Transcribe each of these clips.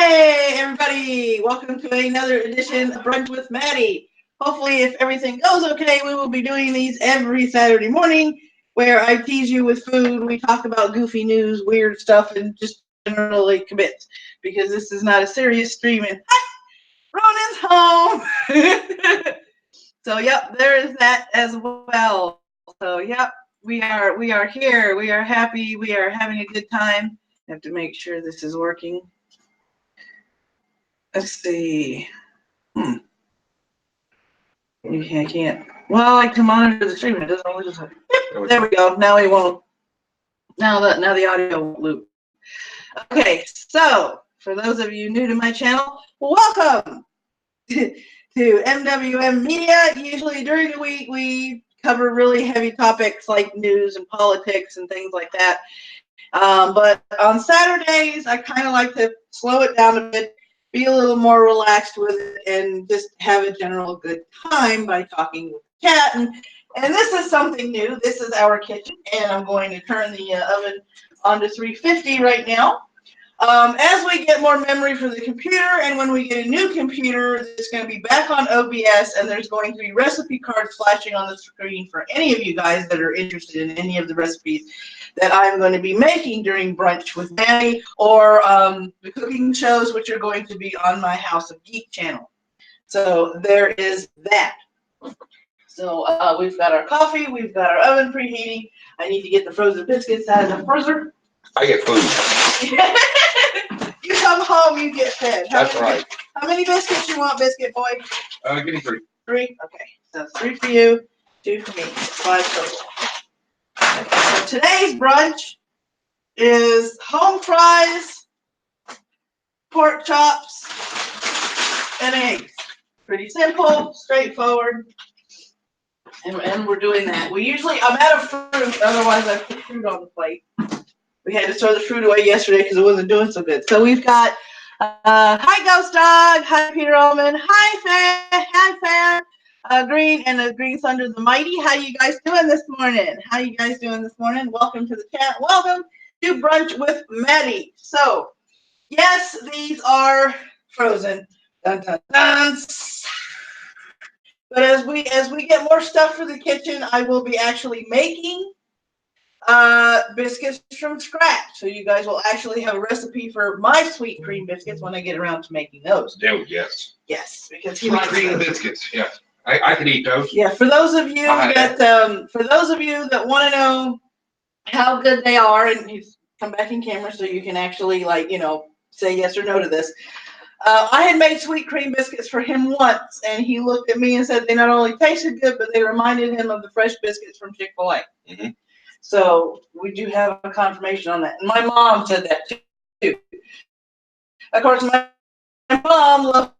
Hey, everybody. Welcome to another edition of Brunch with Maddie. Hopefully, if everything goes okay, we will be doing these every Saturday morning where I tease you with food. We talk about goofy news, weird stuff, and just generally commit because this is not a serious stream. And Ronan's home. So, yep, there is that as well. So, yep, we are here. We are happy. We are having a good time. I have to make sure this is working. Let's see. I can't. Well, I can monitor the stream. It doesn't always just. There we go. Now we won't. Now the audio won't loop. Okay, so for those of you new to my channel, welcome to MWM Media. Usually during the week we cover really heavy topics like news and politics and things like that. But on Saturdays, I kind of like to slow it down a bit, be a little more relaxed with it, and just have a general good time by talking with the cat. And this is something new. This is our kitchen, and I'm going to turn the oven on to 350 right now. As we get more memory for the computer, and when we get a new computer, it's going to be back on OBS, and there's going to be recipe cards flashing on the screen for any of you guys that are interested in any of the recipes that I'm going to be making during Brunch with Maddie, or the cooking shows, which are going to be on my House of Geek channel. So there is that. So we've got our coffee, we've got our oven preheating. I need to get the frozen biscuits out of the freezer. I get food. You come home, you get fed. That's right. How many biscuits you want, biscuit boy? Give me 3. 3? Okay. So 3 for you, 2 for me. 5 total. Okay, so today's brunch is home fries, pork chops, and eggs. Pretty simple, straightforward. And we're doing that. I'm out of fruit, otherwise I put fruit on the plate. We had to throw the fruit away yesterday because it wasn't doing so good. So we've got, hi Ghost Dog, hi Peter Ullman, hi Fan, Green, and the Green Thunder the Mighty. How you guys doing this morning? Welcome to the chat. Welcome to Brunch with Maddie. So, yes, these are frozen. Dun, dun, dun. But as we get more stuff for the kitchen, I will be actually making biscuits from scratch. So you guys will actually have a recipe for my sweet cream biscuits when I get around to making those. Oh, yes. Yes, because sweet cream biscuits. Yes, I could eat those. Yeah, for those of you that want to know how good they are, and he's come back in camera so you can actually say yes or no to this. I had made sweet cream biscuits for him once, and he looked at me and said they not only tasted good, but they reminded him of the fresh biscuits from Chick-fil-A. Mm-hmm. So we do have a confirmation on that. And my mom said that too. Of course, my mom loves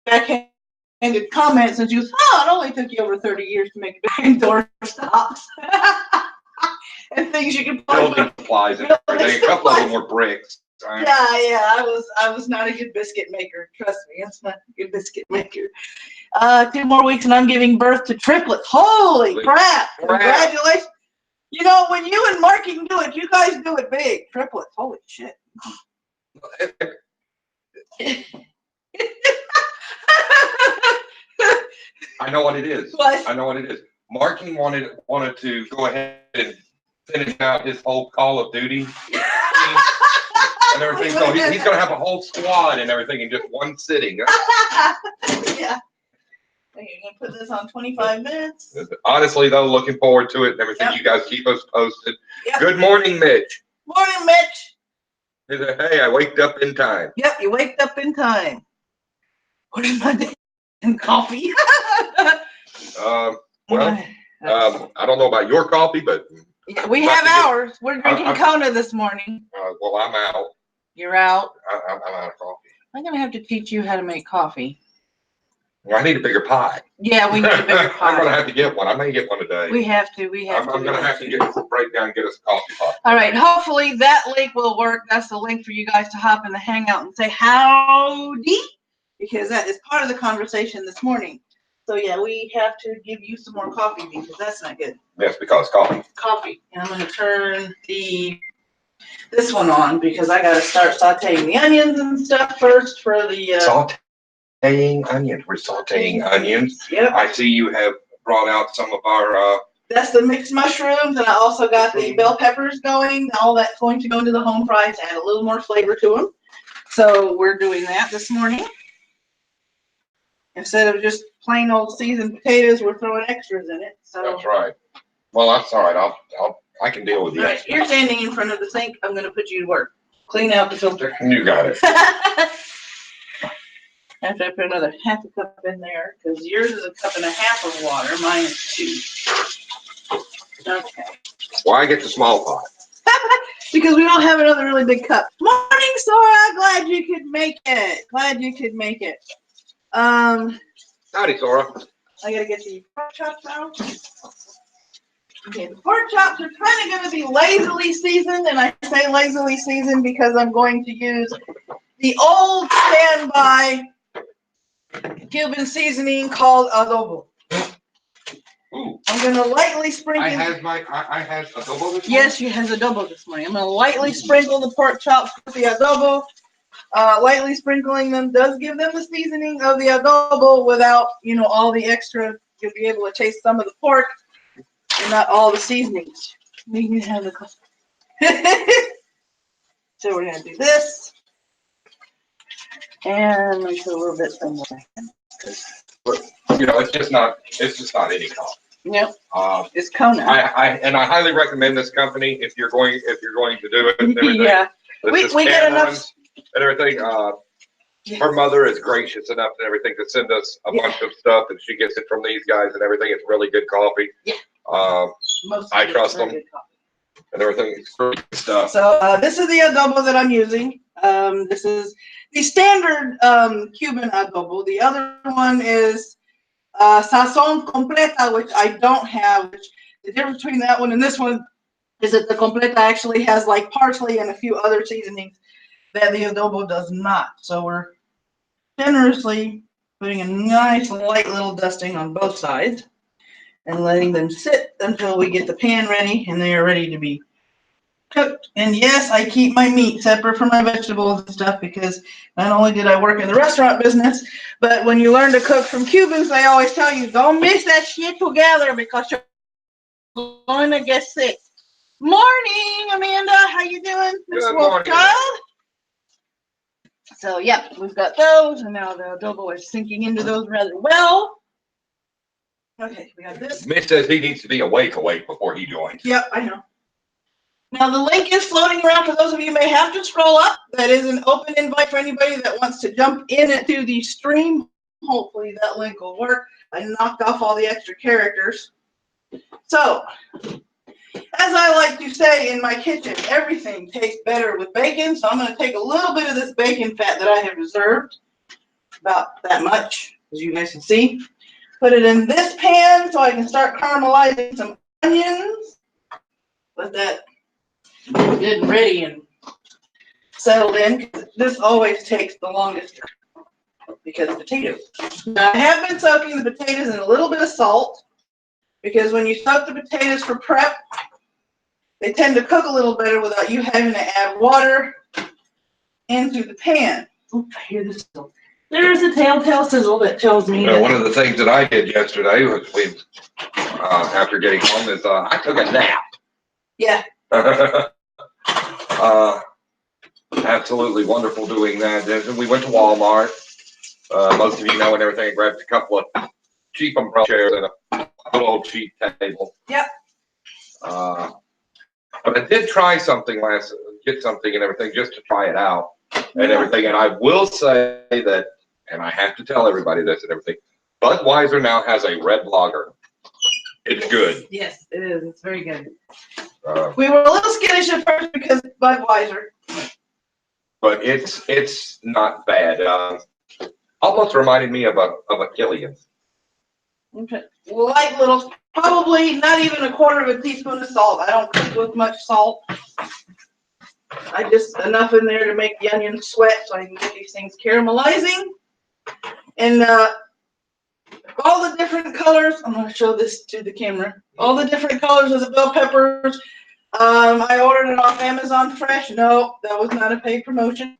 backhanded comments, and she goes, it only took you over 30 years to make door stops. And things you can building supplies and everything. A couple of them were bricks. Yeah, I was not a good biscuit maker. Trust me, I'm not a good biscuit maker. 2 more weeks and I'm giving birth to triplets. Holy crap! Congratulations. You know, when you and Marky can do it, you guys do it big. Triplets. Holy shit. I know what it is. What? I know what it is. Marky wanted to go ahead and finish out his whole Call of Duty. And everything, so he's going to have a whole squad and everything in just one sitting. Yeah. You're going to put this on 25 minutes? Honestly, though, looking forward to it and everything. Yep. You guys keep us posted. Yep. Good morning, Mitch. Morning, Mitch. He said, hey, I waked up in time. Yep, you waked up in time. Where's my day and coffee? I don't know about your coffee, but... Yeah, we have ours. We're drinking Kona this morning. Well, I'm out. You're out? I'm out of coffee. I'm going to have to teach you how to make coffee. Well, I need a bigger pie. Yeah, we need a bigger pie. I'm going to have to get one. I may get one today. We have to. I'm going to have to break down and get us a coffee pot. All right. Hopefully that link will work. That's the link for you guys to hop in the Hangout and say howdy, because that is part of the conversation this morning. So, yeah, we have to give you some more coffee because that's not good. Yes, because coffee. Coffee. And I'm going to turn the this one on because I gotta start sauteing the onions and stuff first for the sauteing onions. We're sauteing onions. Yep. I see you have brought out some of our that's the mixed mushrooms, and I also got the bell peppers going. All that's going to go into the home fries, add a little more flavor to them. So we're doing that this morning. Instead of just plain old seasoned potatoes, we're throwing extras in it. So that's right. Well, that's all right. I can deal with the right, extras. you're standing in front of the sink. I'm gonna put you to work. Clean out the filter. You got it. After I put another half a cup in there, because yours is 1.5 cups of water, mine is 2. Okay. Why get the small pot? Because we don't have another really big cup. Morning, Sora. Glad you could make it. Glad you could make it. Howdy, Sora. I gotta get the pork chops out. Okay, the pork chops are kind of going to be lazily seasoned, and I say lazily seasoned because I'm going to use the old standby Cuban seasoning called adobo. Ooh. I'm going to lightly sprinkle. I had adobo this morning? Yes, she has adobo this morning. I'm going to lightly sprinkle the pork chops with the adobo. Lightly sprinkling them does give them the seasoning of the adobo without, all the extra. You'll be able to taste some of the pork and not all the seasonings. We can have the So we're going to do this. And make sure a little bit somewhere. It's just not any coffee. Yep. It's Kona. I highly recommend this company if you're going to do it. And everything. Yeah. We get enough and everything. Her mother is gracious enough and everything to send us a bunch of stuff, and she gets it from these guys and everything. It's really good coffee. Yeah. I trust them and everything. It's great stuff. So this is the adobo that I'm using. This is the standard Cuban adobo. The other one is sazon completa, which I don't have. The difference between that one and this one is that the completa actually has like parsley and a few other seasonings that the adobo does not. So we're generously putting a nice light little dusting on both sides and letting them sit until we get the pan ready and they are ready to be cooked. And yes, I keep my meat separate from my vegetables and stuff because not only did I work in the restaurant business, but when you learn to cook from Cubans, they always tell you, don't mix that shit together because you're going to get sick. Morning, Amanda. How you doing? Good morning. Child? So, yeah, we've got those, and now the adobo is sinking into those rather well. Okay, we got this. Mitch says he needs to be awake before he joins. Yep, I know. Now, the link is floating around for those of you who may have to scroll up. That is an open invite for anybody that wants to jump into the stream. Hopefully that link will work. I knocked off all the extra characters. So, as I like to say in my kitchen, everything tastes better with bacon. So I'm going to take a little bit of this bacon fat that I have reserved, about that much, as you guys can see. Put it in this pan so I can start caramelizing some onions. Let that get ready and settled in. This always takes the longest because of potatoes. Now, I have been soaking the potatoes in a little bit of salt because when you soak the potatoes for prep, they tend to cook a little better without you having to add water into the pan. Oops, I hear this sizzle. There's a telltale sizzle that tells me. One of the things that I did yesterday was after getting home is I took a nap. Yeah. Absolutely wonderful doing that. And we went to Walmart. Most of you know and everything. I grabbed a couple of cheap umbrella chairs and a little old cheap table. Yep. But I did try something get something and everything just to try it out and everything. And I will say that, and I have to tell everybody this and everything, Budweiser now has a red lager. It's good. Yes, it is. It's very good. We were a little skittish at first because it's Budweiser. But it's not bad. Almost reminded me of a Killian's. Okay. Light little, probably not even a quarter of a teaspoon of salt. I don't cook with much salt. I just enough in there to make the onions sweat so I can get these things caramelizing. And all the different colors, I'm going to show this to the camera. All the different colors of the bell peppers I ordered it off Amazon Fresh. No, that was not a paid promotion.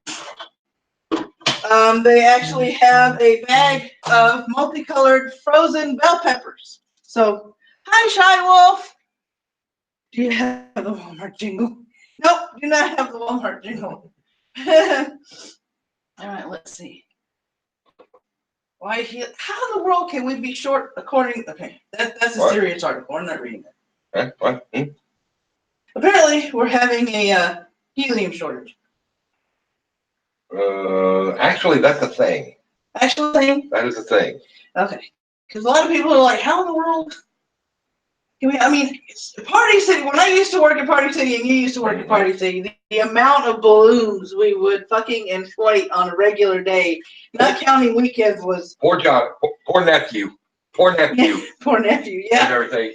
They actually have a bag of multicolored frozen bell peppers. So, hi, Shy Wolf. Do you have the Walmart jingle? Nope, do not have the Walmart jingle. All right, let's see. Why? How in the world can we be short according? Okay, that's a What? serious article. I'm not reading it. Huh? What? Hmm? Apparently, we're having a helium shortage. Actually, that's a thing. Actually, That is a thing. okay, because a lot of people are like, how in the world? I mean, Party City, when I used to work at Party City and you used to work at Party City, the amount of balloons we would fucking inflate on a regular day, not counting weekends, was... Poor John, poor nephew. Poor nephew. Poor nephew, And yeah. everything.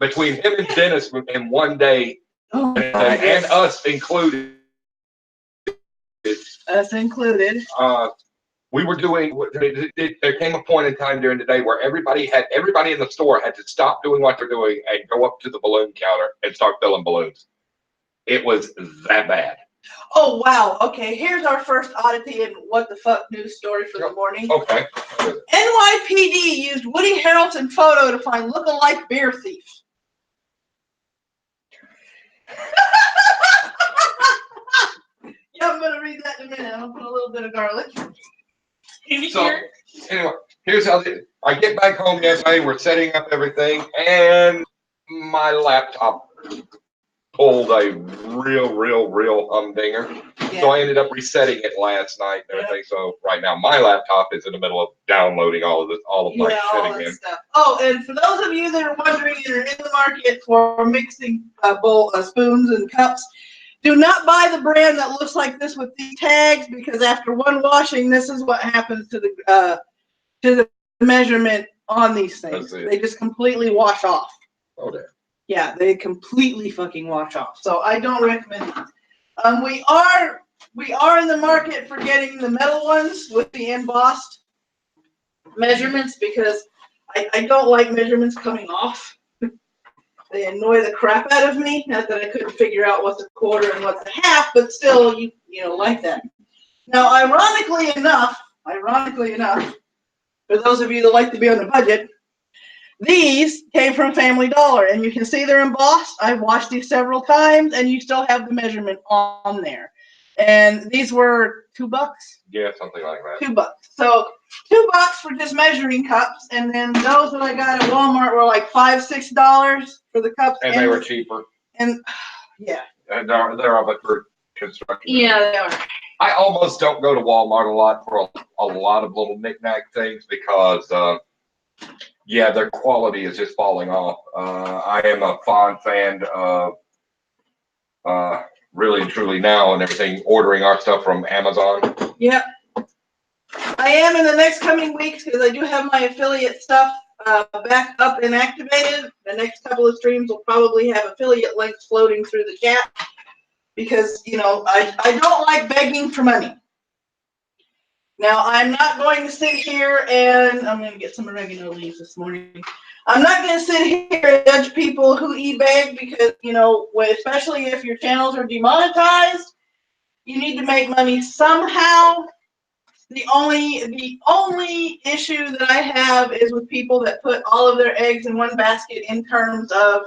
Between him and Dennis in one day, Oh, and us included. Us included. We were doing, there came a point in time during the day where everybody in the store had to stop doing what they're doing and go up to the balloon counter and start filling balloons. It was that bad. Oh, wow. Okay, here's our first oddity and what the fuck news story for the morning. Okay. NYPD used Woody Harrelson photo to find look-alike beer thief. Yeah, I'm going to read that in a minute. I'll put a little bit of garlic. So, anyway, here's how I get back home yesterday. We're setting up everything, and my laptop pulled a real humdinger. Yeah. So I ended up resetting it last night and everything. Yeah. So right now my laptop is in the middle of downloading all of my shit again. Stuff. Oh, and for those of you that are wondering and are in the market for mixing spoons and cups, do not buy the brand that looks like this with these tags, because after one washing, this is what happens to the measurement on these things. They just completely wash off. Oh, damn. Yeah, they completely fucking wash off. So I don't recommend these. We are in the market for getting the metal ones with the embossed measurements, because I don't like measurements coming off. They annoy the crap out of me. Not that I couldn't figure out what's a quarter and what's a half, but still, you know, like that. Now, ironically enough, for those of you that like to be on the budget, these came from Family Dollar, and you can see they're embossed. I've washed these several times, and you still have the measurement on there. And these were $2. Yeah, something like that. $2. So $2 for just measuring cups, and then those that I got at Walmart were like $5, $6 for the cups. And they were cheaper. And yeah. And they're all but for construction. Yeah, they are. I almost don't go to Walmart a lot for a lot of little knick-knack things because, yeah, their quality is just falling off. I am a fond fan of, really and truly now and everything, ordering our stuff from Amazon. Yep. I am in the next coming weeks, because I do have my affiliate stuff back up and activated. The next couple of streams will probably have affiliate links floating through the chat, because, you know, I don't like begging for money. Now, I'm not going to sit here and I'm going to get some oregano leaves this morning. I'm not going to sit here and judge people who e-beg, because, you know, especially if your channels are demonetized, you need to make money somehow. The only issue that I have is with people that put all of their eggs in one basket in terms of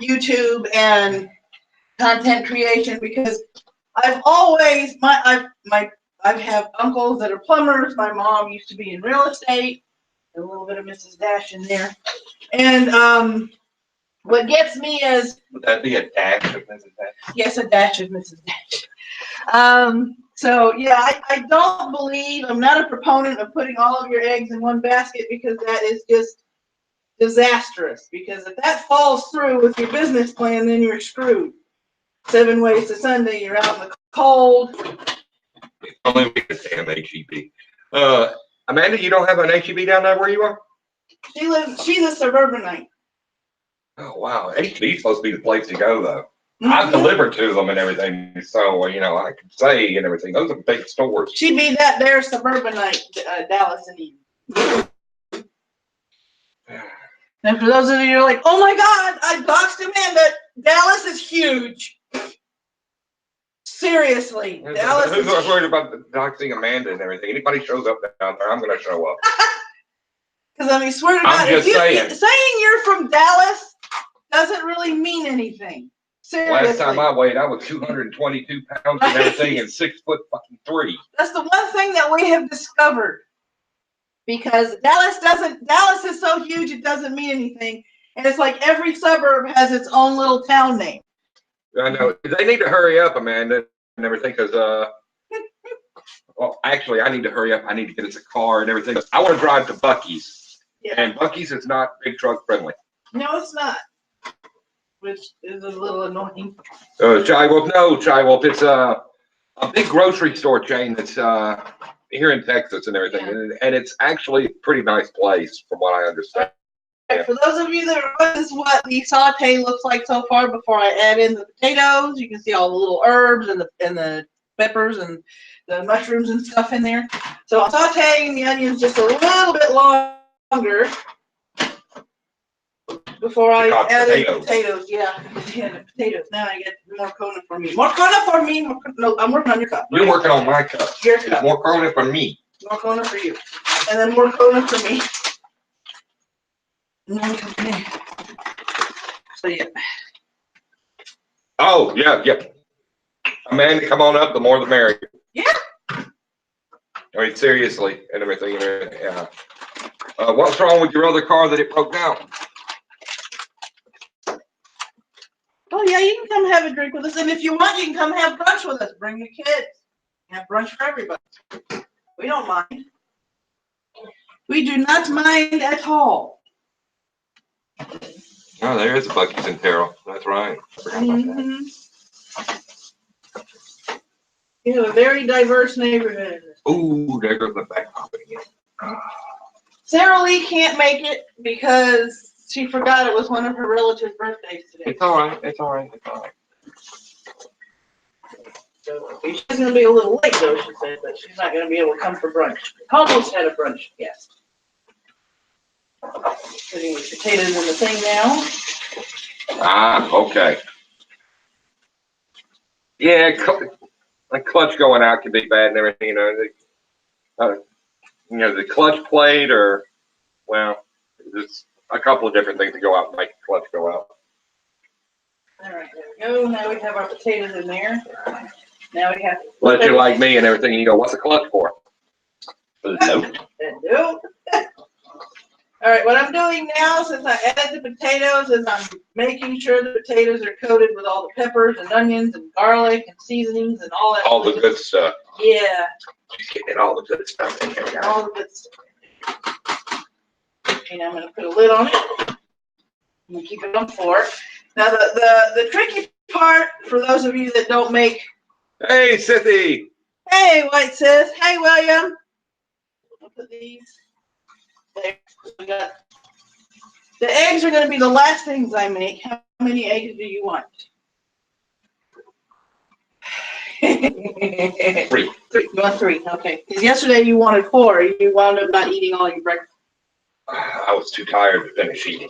YouTube and content creation, because I've always I have uncles that are plumbers. My mom used to be in real estate. A little bit of Mrs. Dash in there. And what gets me is... Would that be a dash of Mrs. Dash? Yes, a dash of Mrs. Dash. So, yeah, I don't believe, I'm not a proponent of putting all of your eggs in one basket, because that is just disastrous. Because if that falls through with your business plan, then you're screwed. 7 ways to Sunday, you're out in the cold. Only make a damn HEB. Amanda, you don't have an HEB down there where you are? She's a suburbanite. Oh, wow. HEB is supposed to be the place to go, though. Mm-hmm. I've delivered to them and everything, so, you know, I can say and everything. Those are big stores. She'd be that there suburbanite, Dallas and Eden. And for those of you who are like, oh my God, I doxed Amanda. Dallas is huge. Seriously, Dallas Who's is worried about doxing Amanda and everything? Anybody shows up down there, I'm gonna show up. Because I mean, swear to I'm God, just saying. saying you're from Dallas doesn't really mean anything. Seriously. Last time I weighed, I was 222 pounds and everything, and 6'3". That's the one thing that we have discovered. Because Dallas is so huge, it doesn't mean anything. And it's like every suburb has its own little town name. I know. They need to hurry up, Amanda, and everything, because, well, actually, I need to hurry up. I need to get us a car and everything. I want to drive to Buc-ee's. Yeah. And Buc-ee's is not big truck friendly. No, it's not. Which is a little annoying. Chai Wolf, no, Chai Wolf. It's a big grocery store chain that's here in Texas and everything. Yeah. And it's actually a pretty nice place, from what I understand. Right, for those of you that are, this is what the saute looks like so far before I add in the potatoes. You can see all the little herbs and the peppers and the mushrooms and stuff in there. So I'm sauteing the onions just a little bit longer before I add in the potatoes. Yeah, the potatoes. Now I get more Kona for me. More Kona for me. No, I'm working on your cup. You're working on my cup. Your cup. More Kona for me. More Kona for you. And then more Kona for me. So yeah. Oh, yeah. Amanda, come on up. The more the merrier. Yeah. I mean, seriously, and everything. Yeah. What's wrong with your other car that it broke down? Oh yeah, you can come have a drink with us, and if you want, you can come have brunch with us. Bring your kids. Have brunch for everybody. We don't mind. We do not mind at all. Oh, there is a Buc-ee's in Terrell. That's right. I forgot about that. You have a very diverse neighborhood. Ooh, there goes the back pocket again. Sarah Lee can't make it because she forgot it was one of her relatives' birthdays today. It's all right. It's all right. It's all right. So she's going to be a little late, though, she said, but she's not going to be able to come for brunch. Almost had a brunch guest. Putting the potatoes in the thing now. Ah, okay. Yeah, the clutch going out can be bad and everything, the clutch plate or, well, there's a couple of different things to go out and make the clutch go out. All right, there we go. Now we have our potatoes in there. Now we have to Let you like me and everything, and you go, what's the clutch for? Nope. Nope. All right, what I'm doing now, since I added the potatoes, is I'm making sure the potatoes are coated with all the peppers and onions and garlic and seasonings and all that. All the good stuff. Yeah. Just getting all the good stuff in here. All the good stuff. And I'm going to put a lid on it and keep it on 4. Now, the tricky part, for those of you that don't make... Hey, Sithy. Hey, White Sis. Hey, William. I'll put these there. We got the eggs are going to be the last things I make. How many eggs do you want? 3. 3. You want 3? Okay. Because yesterday you wanted 4. You wound up not eating all your breakfast. I was too tired to finish eating.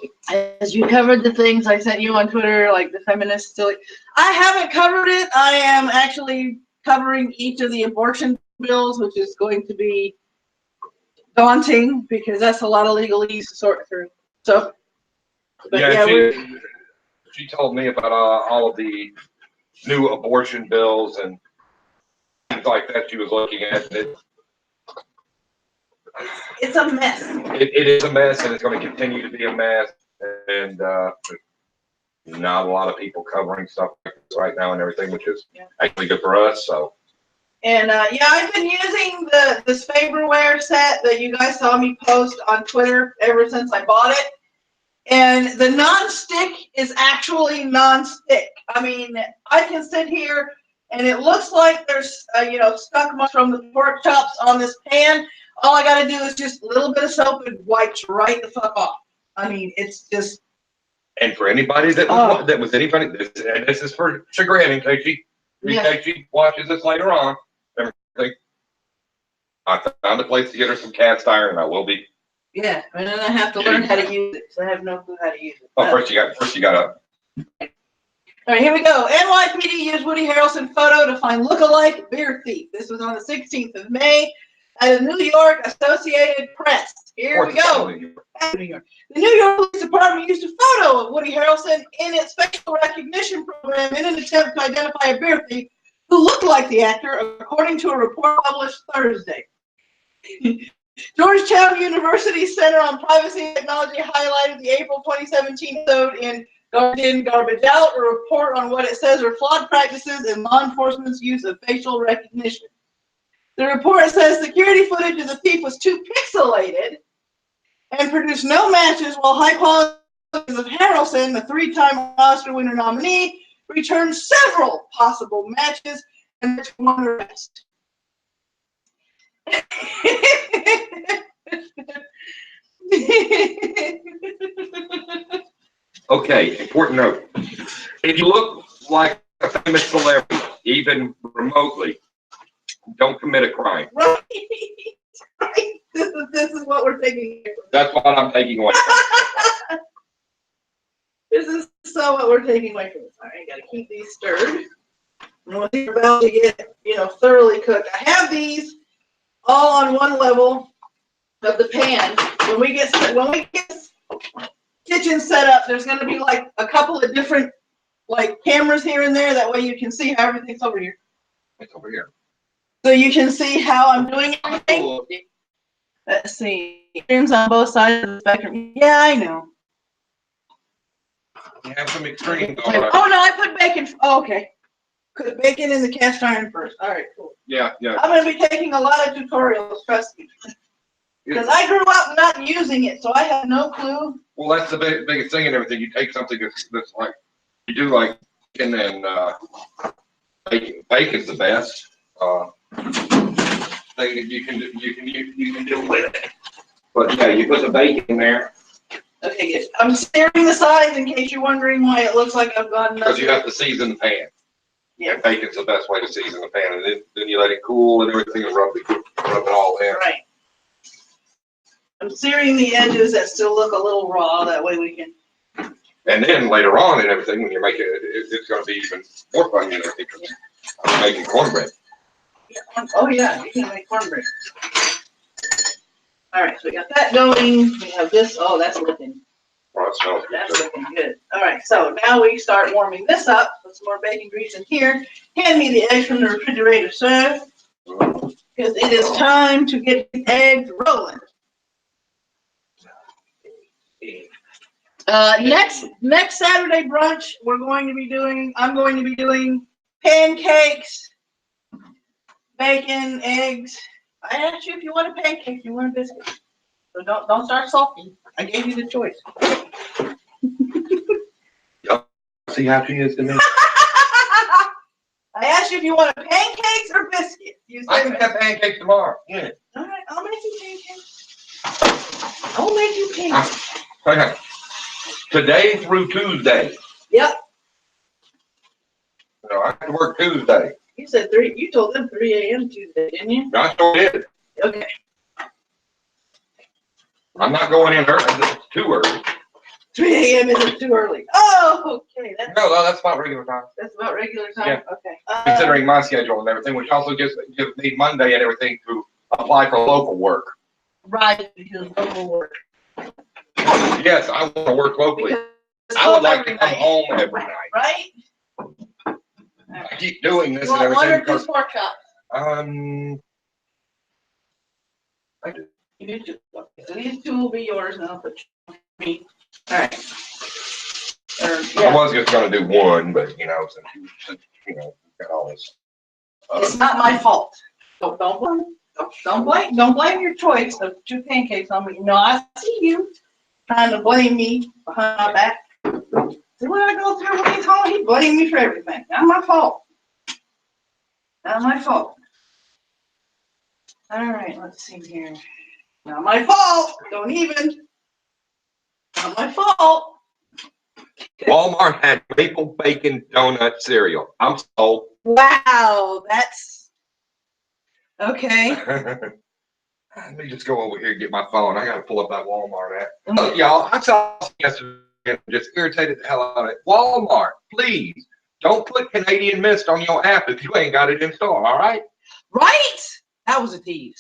As you covered the things I sent you on Twitter, like the feminist silly. I haven't covered it. I am actually covering each of the abortion bills, which is going to be daunting because that's a lot of legalese to sort through. So, but yeah, she told me about all of the new abortion bills and things like that she was looking at. It's a mess. It is a mess, and it's going to continue to be a mess. And not a lot of people covering stuff like this right now and everything, which is actually good for us. So. And yeah, I've been using this Faberware set that you guys saw me post on Twitter ever since I bought it. And the non-stick is actually non-stick. I mean, I can sit here and it looks like there's stuck much from the pork chops on this pan. All I got to do is just a little bit of soap and wipes right the fuck off. I mean, it's just. And for anybody this is for chagrin in case she watches this later on. I found a place to get her some cast iron, and I will be. Yeah, and then I have to learn how to use it. So I have no clue how to use it. Oh, first you got to All right, here we go. NYPD used Woody Harrelson photo to find look-alike beer thief. This was on the 16th of May at the New York Associated Press. Here we go. New York. The New York Police Department used a photo of Woody Harrelson in its facial recognition program in an attempt to identify a beer thief who looked like the actor, according to a report published Thursday. Georgetown University Center on Privacy and Technology highlighted the April 2017 episode in Garbage Out, a report on what it says are flawed practices in law enforcement's use of facial recognition. The report says security footage of the thief was too pixelated and produced no matches, while high quality of Harrelson, the three-time Oscar winner nominee, returned several possible matches and one arrest. Okay, important note. If you look like a famous celebrity, even remotely, don't commit a crime. Right. Right. This is what we're taking. That's what I'm taking away. This is so what we're taking away from this. All right, gotta keep these stirred. And once you're about to get, thoroughly cooked, I have these all on one level of the pan. When we get kitchen set up, there's going to be like a couple of different cameras here and there. That way you can see how everything's over here. It's over here. So you can see how I'm doing everything. Let's see. Extremes on both sides of the spectrum. Yeah, I know. You have some extreme going on. Oh no, I put bacon. Oh, okay. Put bacon in the cast iron first. All right, cool. Yeah. I'm going to be taking a lot of tutorials, trust me. Because I grew up not using it, so I have no clue. Well, that's the biggest thing and everything. You take something that's like, you do like chicken and bacon. Bacon's the best thing that you can do with it. But yeah, you put the bacon there. Okay, good. I'm stirring the sides in case you're wondering why it looks like I've gone nuts. Because you have to season the pan. Yeah. And bacon's the best way to season the pan, and then you let it cool and everything, and rub it all in. Right. I'm searing the edges that still look a little raw. That way we can. And then later on and everything, when you're making it, it's going to be even more fun, because I'm making cornbread. Yeah. Oh yeah, you can make cornbread. All right, so we got that going. We have this. Oh, that's looking. Well, that smells good. That's looking good. All right, so now we start warming this up. Put some more bacon grease in here. Hand me the eggs from the refrigerator, sir, because it is time to get the eggs rolling. Next Saturday brunch, I'm going to be doing pancakes, bacon, eggs. I asked you if you want a pancake, you want a biscuit. So don't start sulking. I gave you the choice. See how she is to me? I asked you if you want pancakes or biscuits. You said I can have pancakes tomorrow. Yeah. All right, I'll make you pancakes. I'll make you pancakes. Okay. Today through Tuesday. Yep. No, I have to work Tuesday. You said 3. You told them 3 a.m. Tuesday, didn't you? I sure did. Okay. I'm not going in early. It's too early. 3 a.m. isn't too early. Oh, okay. No, that's about regular time. That's about regular time? Yeah. Okay. Considering my schedule and everything, which also gives me Monday and everything to apply for local work. Right, because local work. Yes, I want to work locally. Because I would like to come night. home every night. Right? I keep doing this You and want one everything or two because pork chops? I do. You do two. Okay, so these 2 will be yours, and I'll put me. All right. I was just gonna do one, but since got all this. It's not my fault. Don't blame your choice of 2 pancakes on me. No, I see you trying to blame me behind my back. See what I go through when he's home? He blames me for everything. Not my fault. Not my fault. All right, let's see here. Not my fault. Don't even. Not my fault. Walmart had maple bacon donut cereal. I'm sold. Wow, that's okay. Let me just go over here and get my phone. I gotta pull up that Walmart app. Y'all, I saw yesterday, just irritated the hell out of it. Walmart, please don't put Canadian Mist on your app if you ain't got it installed, all right? Right? That was a tease.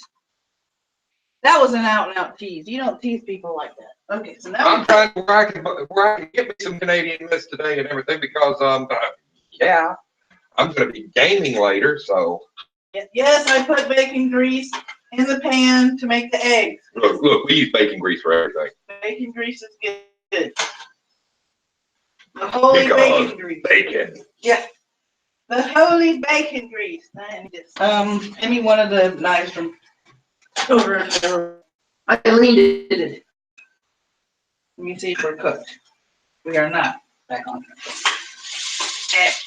That was an out and out tease. You don't tease people like that. Okay, so now I'm trying to where I can get me some Canadian Mist today and everything because yeah, I'm gonna be gaming later, so yes, I put bacon grease in the pan to make the eggs. look, we use bacon grease for everything. Bacon grease is good. The holy Because bacon grease. Bacon. Yeah. The holy bacon grease. Give me one of the knives from over. I leaned it. Let me see if we're cooked. We are not. Back on.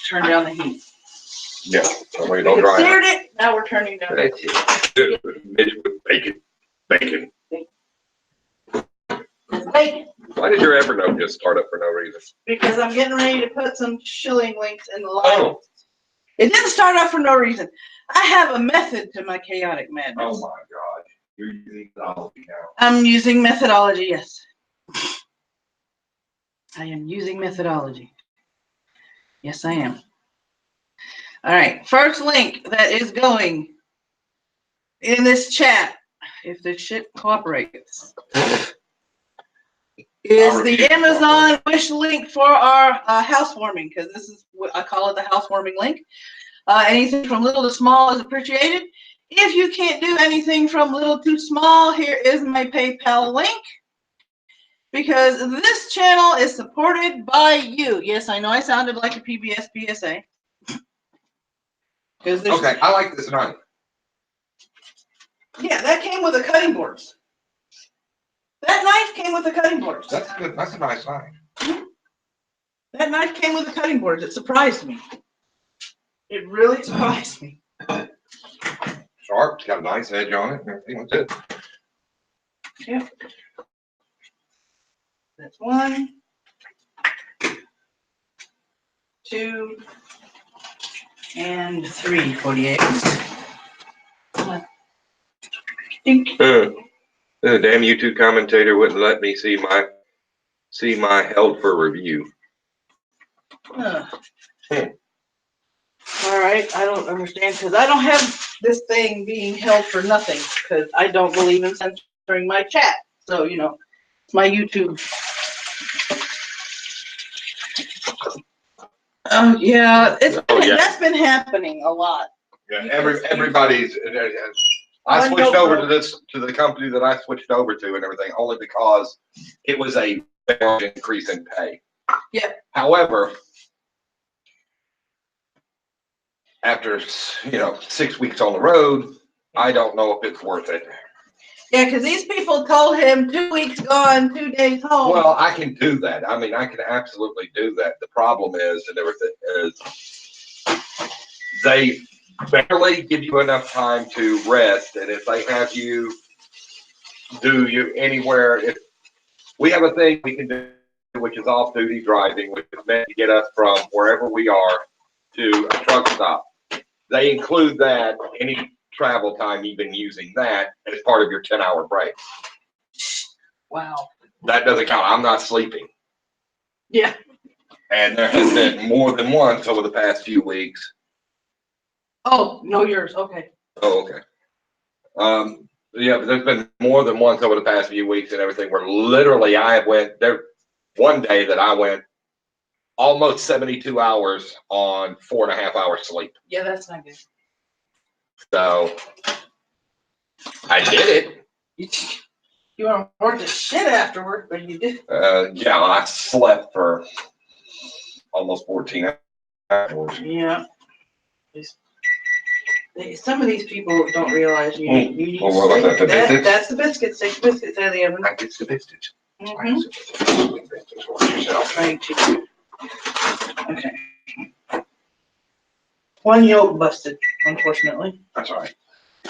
Turn down the heat. Yeah, so we We don't dry seared it. Now we're turning down. That's it. Mixed with bacon. Bacon. Bacon. Why did your Evernote just start up for no reason? Because I'm getting ready to put some shilling links in the line. Oh. It didn't start up for no reason. I have a method to my chaotic madness. Oh my God. You're using methodology now. I'm using methodology, yes. I am using methodology. Yes, I am. All right. First link that is going in this chat, if this shit cooperates, is the Amazon wish link for our housewarming, because this is what I call it, the housewarming link. Anything from little to small is appreciated. If you can't do anything from little to small, here is my PayPal link. Because this channel is supported by you. Yes, I know I sounded like a PBS PSA. Okay, I like this knife. Yeah, that came with the cutting boards. That knife came with the cutting boards. That's good. That's a nice knife. That knife came with the cutting boards. It surprised me. It really surprised me. Sharp. It's got a nice edge on it and everything. That's it. Yep. That's 1, 2, and 3 for the eggs. The damn YouTube commentator wouldn't let me see my held for review. All right, I don't understand because I don't have this thing being held for nothing because I don't believe in censoring my chat. So, you know, it's my YouTube. Oh, yeah, that's been happening a lot. Yeah, everybody's. I switched over to the company that I switched over to and everything only because it was a large increase in pay. Yeah. However, after 6 weeks on the road, I don't know if it's worth it. Yeah, because these people told him 2 weeks gone, 2 days home. Well, I can do that. I mean, I can absolutely do that. The problem is, and everything is, they barely give you enough time to rest, and if they have you do you anywhere, if we have a thing we can do, which is off-duty driving, which is meant to get us from wherever we are to a truck stop. They include that any travel time, even using that as part of your 10-hour break. Wow. That doesn't count. I'm not sleeping. Yeah. And there has been more than once over the past few weeks. Oh, no, yours. Okay. Oh, okay. Yeah, but there's been more than once over the past few weeks and everything where literally I went there one day that I went almost 72 hours on 4.5 hours sleep. Yeah, that's not good. So I did it. You weren't worth the shit afterward, but you did. Yeah, I slept for almost 14 hours. Yeah. Some of these people don't realize you need sleep. That's the biscuits. Take the biscuits out of the oven. It's the biscuits. Trying to. Okay. One yolk busted, unfortunately. That's all right.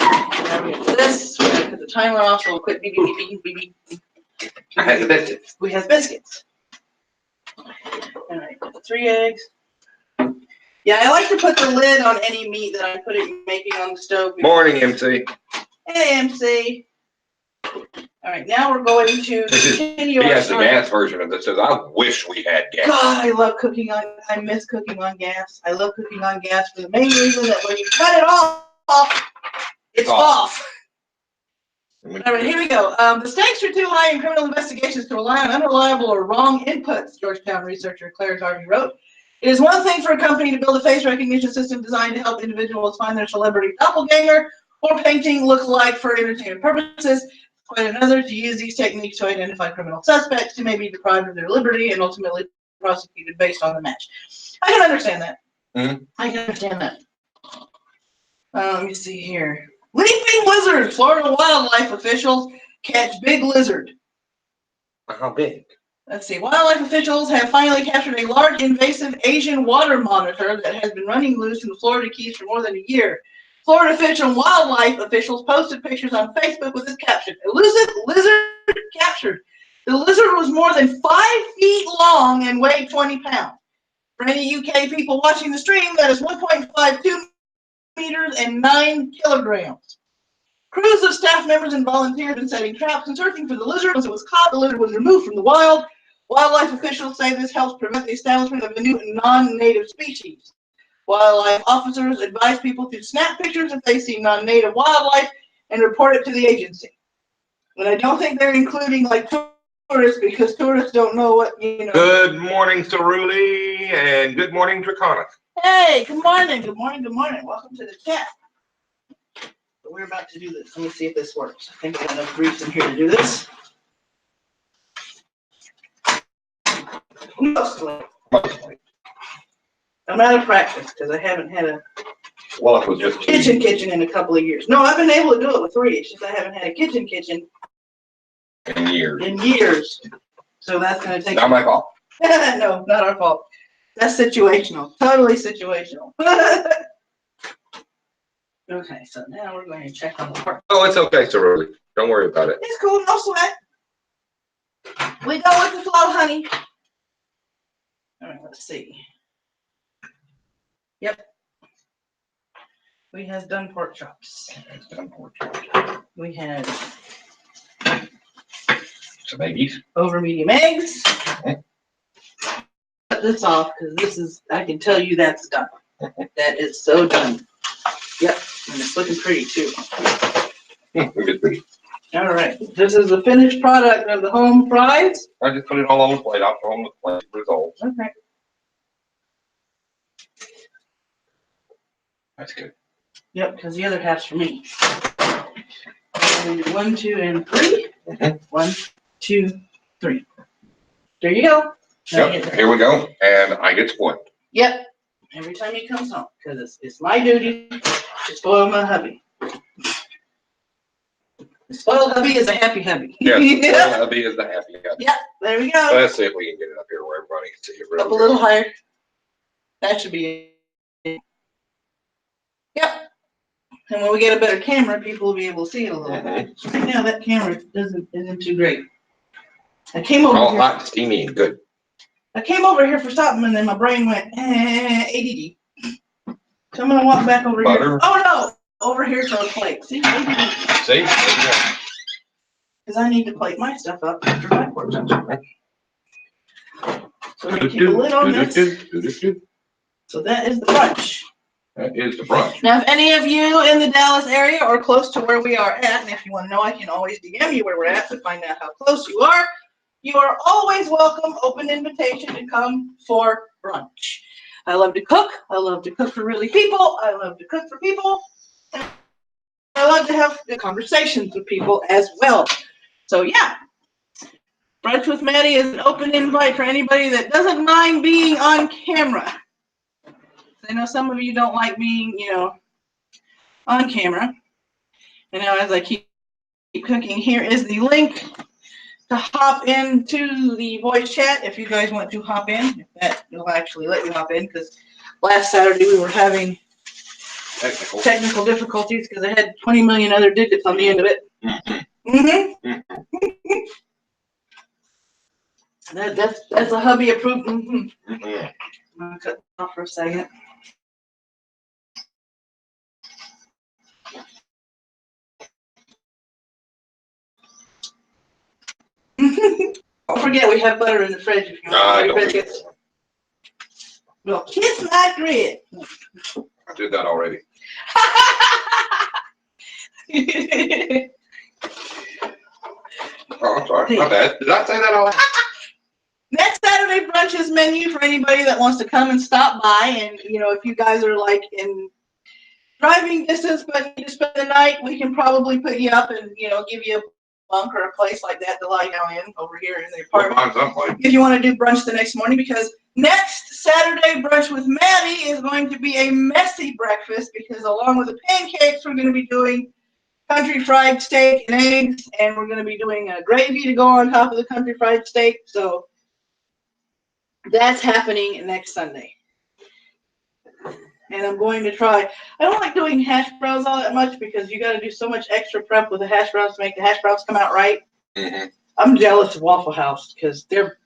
Now we have this. We gotta put the timer off so we'll quit beep, beep, beep, beep, beep. I had the biscuits. We have biscuits. All right, 3 eggs. Yeah, I like to put the lid on any meat that I'm making on the stove. Morning, MC. Hey, MC. All right, now we're going to continue. He has the gas version of this. Says, I wish we had gas. God, I love cooking on. I miss cooking on gas. I love cooking on gas for the main reason that when you cut it off, it's off. All right, here we go. The stakes are too high in criminal investigations to rely on unreliable or wrong inputs, Georgetown researcher Claire Harvey wrote. It is one thing for a company to build a face recognition system designed to help individuals find their celebrity doppelganger or painting look-alike for entertainment purposes. Quite another to use these techniques to identify criminal suspects who may be deprived of their liberty and ultimately prosecuted based on the match. I can understand that. Mm-hmm. I can understand that. Let me see here. Leaping lizard. Florida wildlife officials catch big lizard. How big? Let's see. Wildlife officials have finally captured a large invasive Asian water monitor that has been running loose in the Florida Keys for more than a year. Florida fish and wildlife officials posted pictures on Facebook with this caption: "Elusive lizard captured." The lizard was more than 5 feet long and weighed 20 pounds. For any UK people watching the stream, that is 1.52 meters and 9 kilograms. Crews of staff members and volunteers have been setting traps and searching for the lizard. Once it was caught, the lizard was removed from the wild. Wildlife officials say this helps prevent the establishment of a new non-native species. Wildlife officers advise people to snap pictures if they see non-native wildlife and report it to the agency. And I don't think they're including like tourists because tourists don't know what, you know. Good morning, Cerulli, and good morning, Draconic. Hey, good morning, good morning, good morning. Welcome to the chat. But we're about to do this. Let me see if this works. I think I have enough grease in here to do this. Mostly. I'm out of practice because I haven't had a Well, it was just kitchen in a couple of years. No, I've been able to do it with 3. It's just I haven't had a kitchen in years. in years. So that's going to take. Not my fault. No, not our fault. That's situational. Totally situational. Okay, so now we're going to check on the part. Oh, it's okay, Cerulli. Don't worry about it. It's cool. No sweat. We go with the flow, honey. All right, let's see. Yep. We have done pork chops. We had So babies. over medium eggs. Cut this off because this is, I can tell you that's done. That is so done. Yep, and it's looking pretty too. Look at pretty. All right, this is the finished product of the home fries. I just put it all on the plate. I'll throw on the plate results. Okay. That's good. Yep, because the other half's for me. And 1, 2, and 3. 1, 2, 3. There you go. Yep, here we go. And I get spoiled. Yep. Every time he comes home, because it's my duty to spoil my hubby. The spoiled hubby is a happy hubby. Yes, spoiled hubby is the happy hubby. Yep, there we go. Let's see if we can get it up here where everybody can see it. Really Up a little higher. That should be it. Yep. And when we get a better camera, people will be able to see it a little bit. Right now, that camera isn't too great. I came over all here. hot, steamy, and good. I came over here for something, and then my brain went, ADD. So I'm going to walk back over here. Oh, no! Over here for a plate. See? ADD. See? Because I need to plate my stuff up after my pork chops. So we're going to keep a lid on this. So that is the brunch. That is the brunch. Now, if any of you in the Dallas area or close to where we are at, and if you want to know, I can always DM you where we're at to find out how close you are. You are always welcome, open invitation to come for brunch. I love to cook. I love to cook for really people. I love to cook for people. And I love to have good conversations with people as well. So yeah, Brunch with Maddie is an open invite for anybody that doesn't mind being on camera. I know some of you don't like being, on camera. And now as I keep cooking, here is the link to hop into the voice chat if you guys want to hop in. If that will actually let you hop in, because last Saturday we were having technical difficulties because I had 20 million other digits on the end of it. That's a hubby approved. I'm gonna cut it off for a second. Don't forget, we have butter in the fridge if you want your biscuits. Well, kiss my grit. I did that already. Oh, I'm sorry. My bad. Did I say that already? Next Saturday brunch's menu for anybody that wants to come and stop by. And, if you guys are like in driving distance but need to spend the night, we can probably put you up and, give you a bunk or a place like that to lie down in over here in the apartment. If you want to do brunch the next morning, because next Saturday brunch with Maddie is going to be a messy breakfast, because along with the pancakes, we're going to be doing country fried steak and eggs, and we're going to be doing a gravy to go on top of the country fried steak. So that's happening next Sunday. And I'm going to try. I don't like doing hash browns all that much because you got to do so much extra prep with the hash browns to make the hash browns come out right. Mm-hmm. I'm jealous of Waffle House because their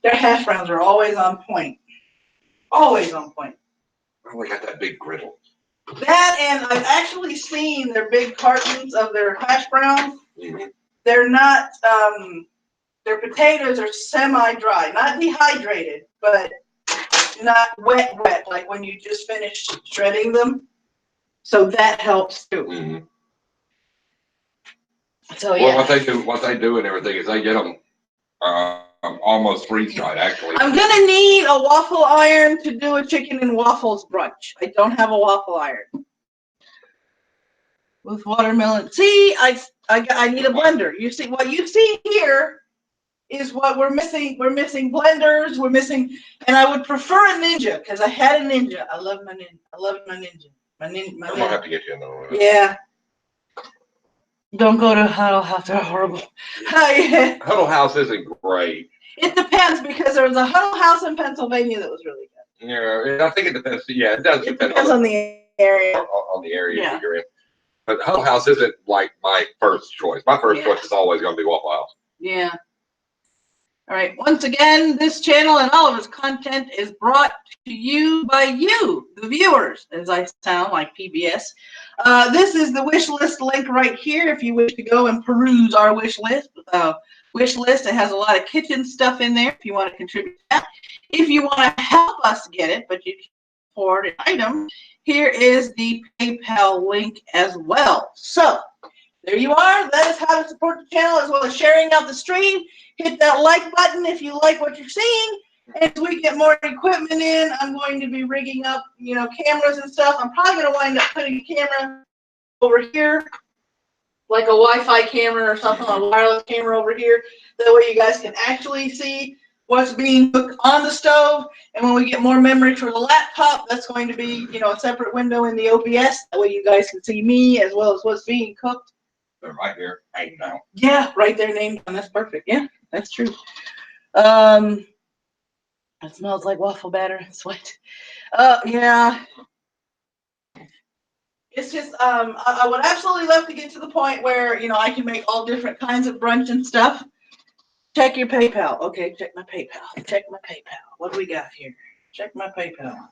hash browns are always on point. Always on point. Oh, we got that big griddle. That, and I've actually seen their big cartons of their hash browns. Mm-hmm. They're not, their potatoes are semi-dry, not dehydrated, but not wet, like when you just finished shredding them. So that helps too. Mm-hmm. So yeah. Well, what they do and everything is they get them almost freeze dried. Actually, I'm gonna need a waffle iron to do a chicken and waffles brunch. I don't have a waffle iron with watermelon. See, I need a blender. You see what you see here is what we're missing. We're missing blenders. We're missing, and I would prefer a Ninja because I had a Ninja. I love my Ninja. I love my Ninja. I'm gonna have to get you another one. Yeah. Don't go to Huddle House. They're horrible. Yeah. Huddle House isn't great. It depends, because there was a Huddle House in Pennsylvania that was really good. Yeah, I think it depends. Yeah, it does depend on the area. On the area that you're in. But Huddle House isn't like my first choice. My first choice is always going to be Waffle House. Yeah. All right. Once again, this channel and all of its content is brought to you by you, the viewers, as I sound like PBS. This is the wish list link right here if you wish to go and peruse our wish list. It has a lot of kitchen stuff in there if you want to contribute to that. If you want to help us get it, but you can afford an item, here is the PayPal link as well. So there you are. That is how to support the channel, as well as sharing out the stream. Hit that like button if you like what you're seeing. As we get more equipment in, I'm going to be rigging up, cameras and stuff. I'm probably going to wind up putting a camera over here, like a Wi-Fi camera or something, a wireless camera over here. That way you guys can actually see what's being cooked on the stove. And when we get more memory for the laptop, that's going to be, a separate window in the OBS. That way you guys can see me as well as what's being cooked. They're right there, named down. Yeah, right there, named down. That's perfect. Yeah, that's true. It smells like waffle batter and sweat. Yeah. It's just, I would absolutely love to get to the point where, I can make all different kinds of brunch and stuff. Check your PayPal. Okay, check my PayPal. Check my PayPal. What do we got here? Check my PayPal.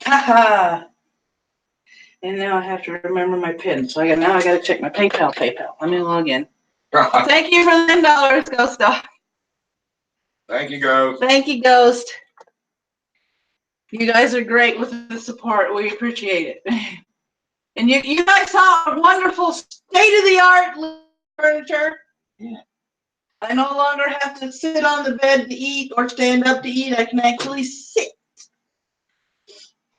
Haha. And now I have to remember my PIN. So now I got to check my PayPal. Let me log in. Thank you for the $10, Ghost Dog. Thank you, Ghost. Thank you, Ghost. You guys are great with the support. We appreciate it. And you guys saw wonderful state-of-the-art furniture. Yeah. I no longer have to sit on the bed to eat or stand up to eat. I can actually sit.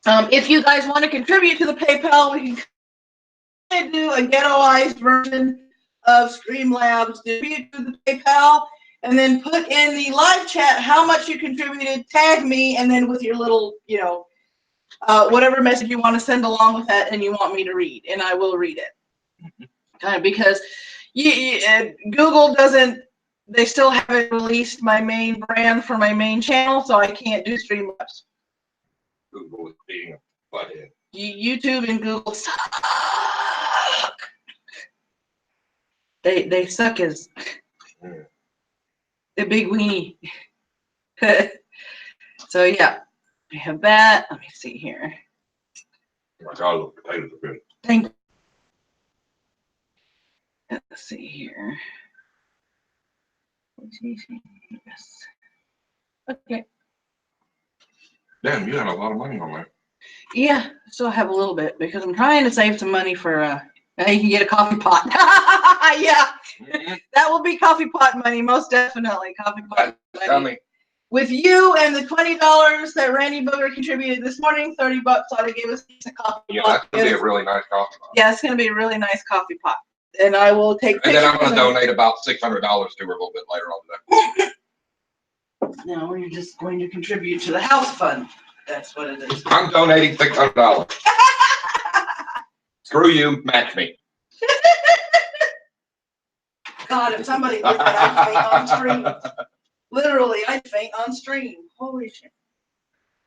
If you guys want to contribute to the PayPal, we can do a ghettoized version of Streamlabs. Contribute to the PayPal, and then put in the live chat how much you contributed, tag me, and then with your little, whatever message you want to send along with that and you want me to read, and I will read it. Because Google doesn't, they still haven't released my main brand for my main channel, so I can't do Streamlabs. Google is being a butthead. YouTube and Google suck. They suck as the big weenie. So yeah, we have that. Let me see here. Oh my God, those potatoes are good. Thank Let's see here. Okay. Damn, you had a lot of money on there. Yeah, still have a little bit because I'm trying to save some money for now you can get a coffee pot. Yeah, that will be coffee pot money, most definitely. Coffee pot money. With you and the $20 that Randy Booger contributed this morning, $30 ought to give us a coffee Yeah, pot. that's gonna be a really nice coffee pot. Yeah, it's gonna be a really nice coffee pot. And I will take And then I'm pictures gonna of donate about $600 to her a little bit later on today. No, we're just going to contribute to the house fund. That's what it is. I'm donating $600. Screw you, match me. God, if somebody did that, I'd faint on stream. Literally, I'd faint on stream. Holy shit.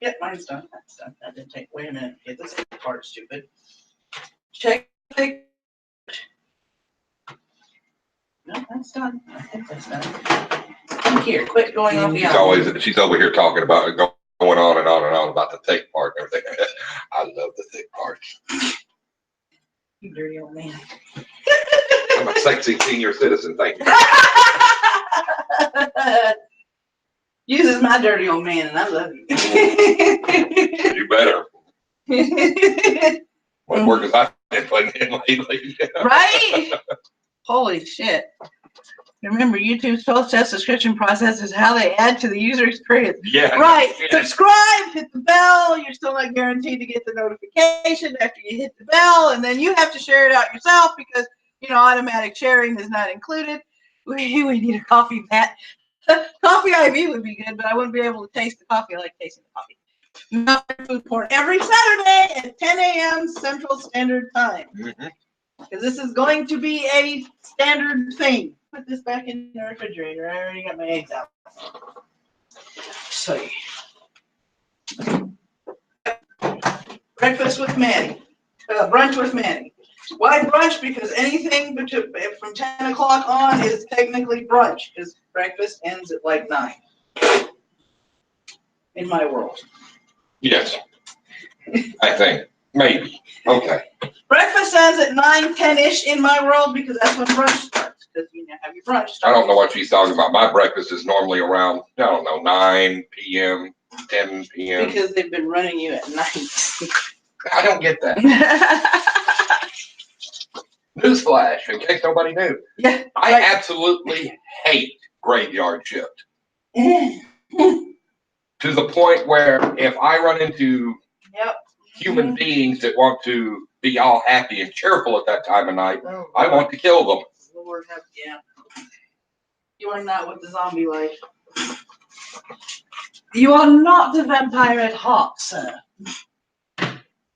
Yep, mine's done. That's done. That didn't take. Wait a minute. Get this part, stupid. Check. No, that's done. I think that's done. Come here. Quit going off the island. She's over here talking about it, going on and on and on about the thick part and everything. I love the thick parts. You dirty old man. I'm a sexy senior citizen, thank you. Uses my dirty old man, and I love you. You better. What work has I been putting in lately? Right? Holy shit. Remember, YouTube's post-test subscription process is how they add to the user experience. Yeah. Right. Yeah. Subscribe, hit the bell. You're still not guaranteed to get the notification after you hit the bell, and then you have to share it out yourself because, automatic sharing is not included. We need a coffee mat. Coffee IV would be good, but I wouldn't be able to taste the coffee. I like tasting the coffee. Not food porn every Saturday at 10 a.m. Central Standard Time. Because this is going to be a standard thing. Put this back in the refrigerator. I already got my eggs out. So, breakfast with Maddy. Brunch with Maddy. Why brunch? Because anything from 10 o'clock on is technically brunch. Because breakfast ends at like 9. In my world. Yes. I think. Maybe. Okay. Breakfast ends at 9, 10-ish in my world because that's when brunch starts. Because have your brunch start. I don't know what she's talking about. My breakfast is normally around, 9 p.m., 10 p.m. Because they've been running you at night. I don't get that. Newsflash, in case nobody knew. Yeah. I absolutely hate graveyard shift. To the point where if I run into human beings that want to be all happy and cheerful at that time of night, I want to kill them. Lord have, you are not with the zombie life. You are not the vampire at heart, sir.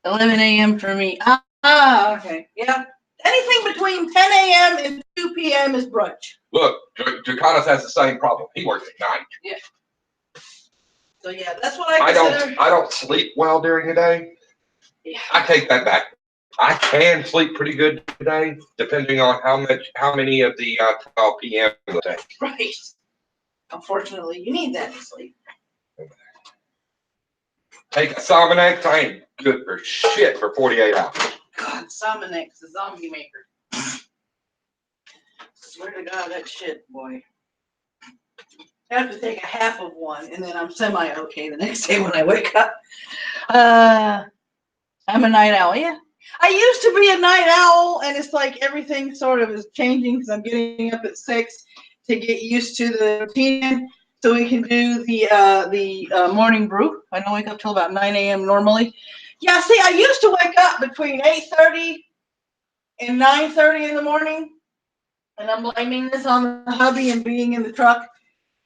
11 a.m. for me. Okay. Yeah. Anything between 10 a.m. and 2 p.m. is brunch. Look, Draconis has the same problem. He works at night. Yeah. So yeah, that's what I consider. I don't sleep well during the day. Yeah. I take that back. I can sleep pretty good today, depending on how many of the 12 p.m. I take. Right. Unfortunately, you need that to sleep. Take a Sominex, I ain't good for shit for 48 hours. God, Sominex, the zombie maker. Swear to God, that shit, boy. I have to take a half of one, and then I'm semi-okay the next day when I wake up. I'm a night owl, yeah. I used to be a night owl, and it's like everything sort of is changing because I'm getting up at 6 to get used to the routine so we can do the morning brew. I don't wake up till about 9 a.m. normally. Yeah, see, I used to wake up between 8:30 and 9:30 in the morning, and I'm blaming this on the hubby and being in the truck.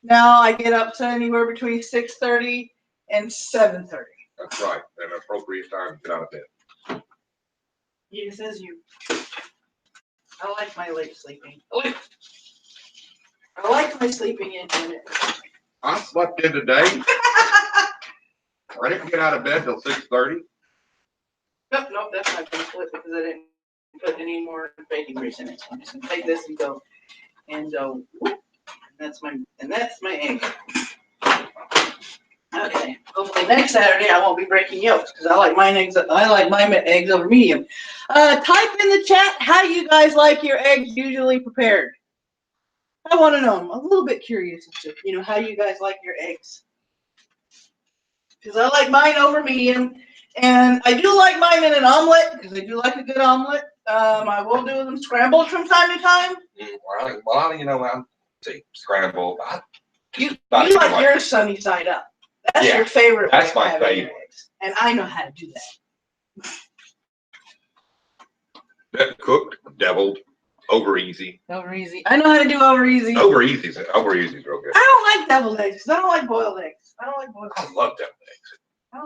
Now I get up to anywhere between 6:30 and 7:30. That's right. An appropriate time to get out of bed. It says you. I like my late sleeping. I like my sleeping in minute. I slept in today. I didn't get out of bed till 6:30. Nope, that's not going to flip because I didn't put any more baking grease in it. So I'm just going to take this and go. And that's my egg. Okay, hopefully next Saturday I won't be breaking yolks because I like my eggs over medium. Type in the chat how you guys like your eggs usually prepared. I want to know. I'm a little bit curious as to how you guys like your eggs. Because I like mine over medium, and I do like mine in an omelet because I do like a good omelet. I will do them scrambled from time to time. Well, I'm scrambled. You like yours sunny side up. That's your favorite. That's my favorite. And I know how to do that. Cooked, deviled, over easy. Over easy. I know how to do over easy. Over easy's real good. I don't like deviled eggs because I don't like boiled eggs. I love deviled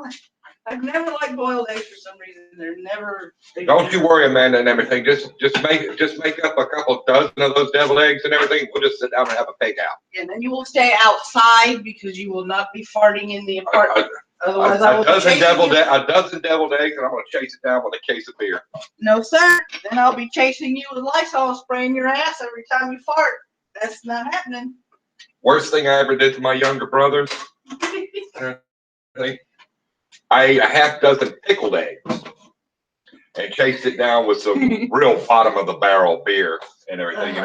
eggs. I've never liked boiled eggs for some reason. Don't you worry, Amanda, and everything. Just make up a couple dozen of those deviled eggs and everything. We'll just sit down and have a fake out. And then you will stay outside because you will not be farting in the apartment. Otherwise, a dozen deviled eggs, and I'm going to chase it down with a case of beer. No, sir. Then I'll be chasing you with Lysol spraying your ass every time you fart. That's not happening. Worst thing I ever did to my younger brothers. I ate a half dozen pickled eggs and chased it down with some real bottom of the barrel beer and everything.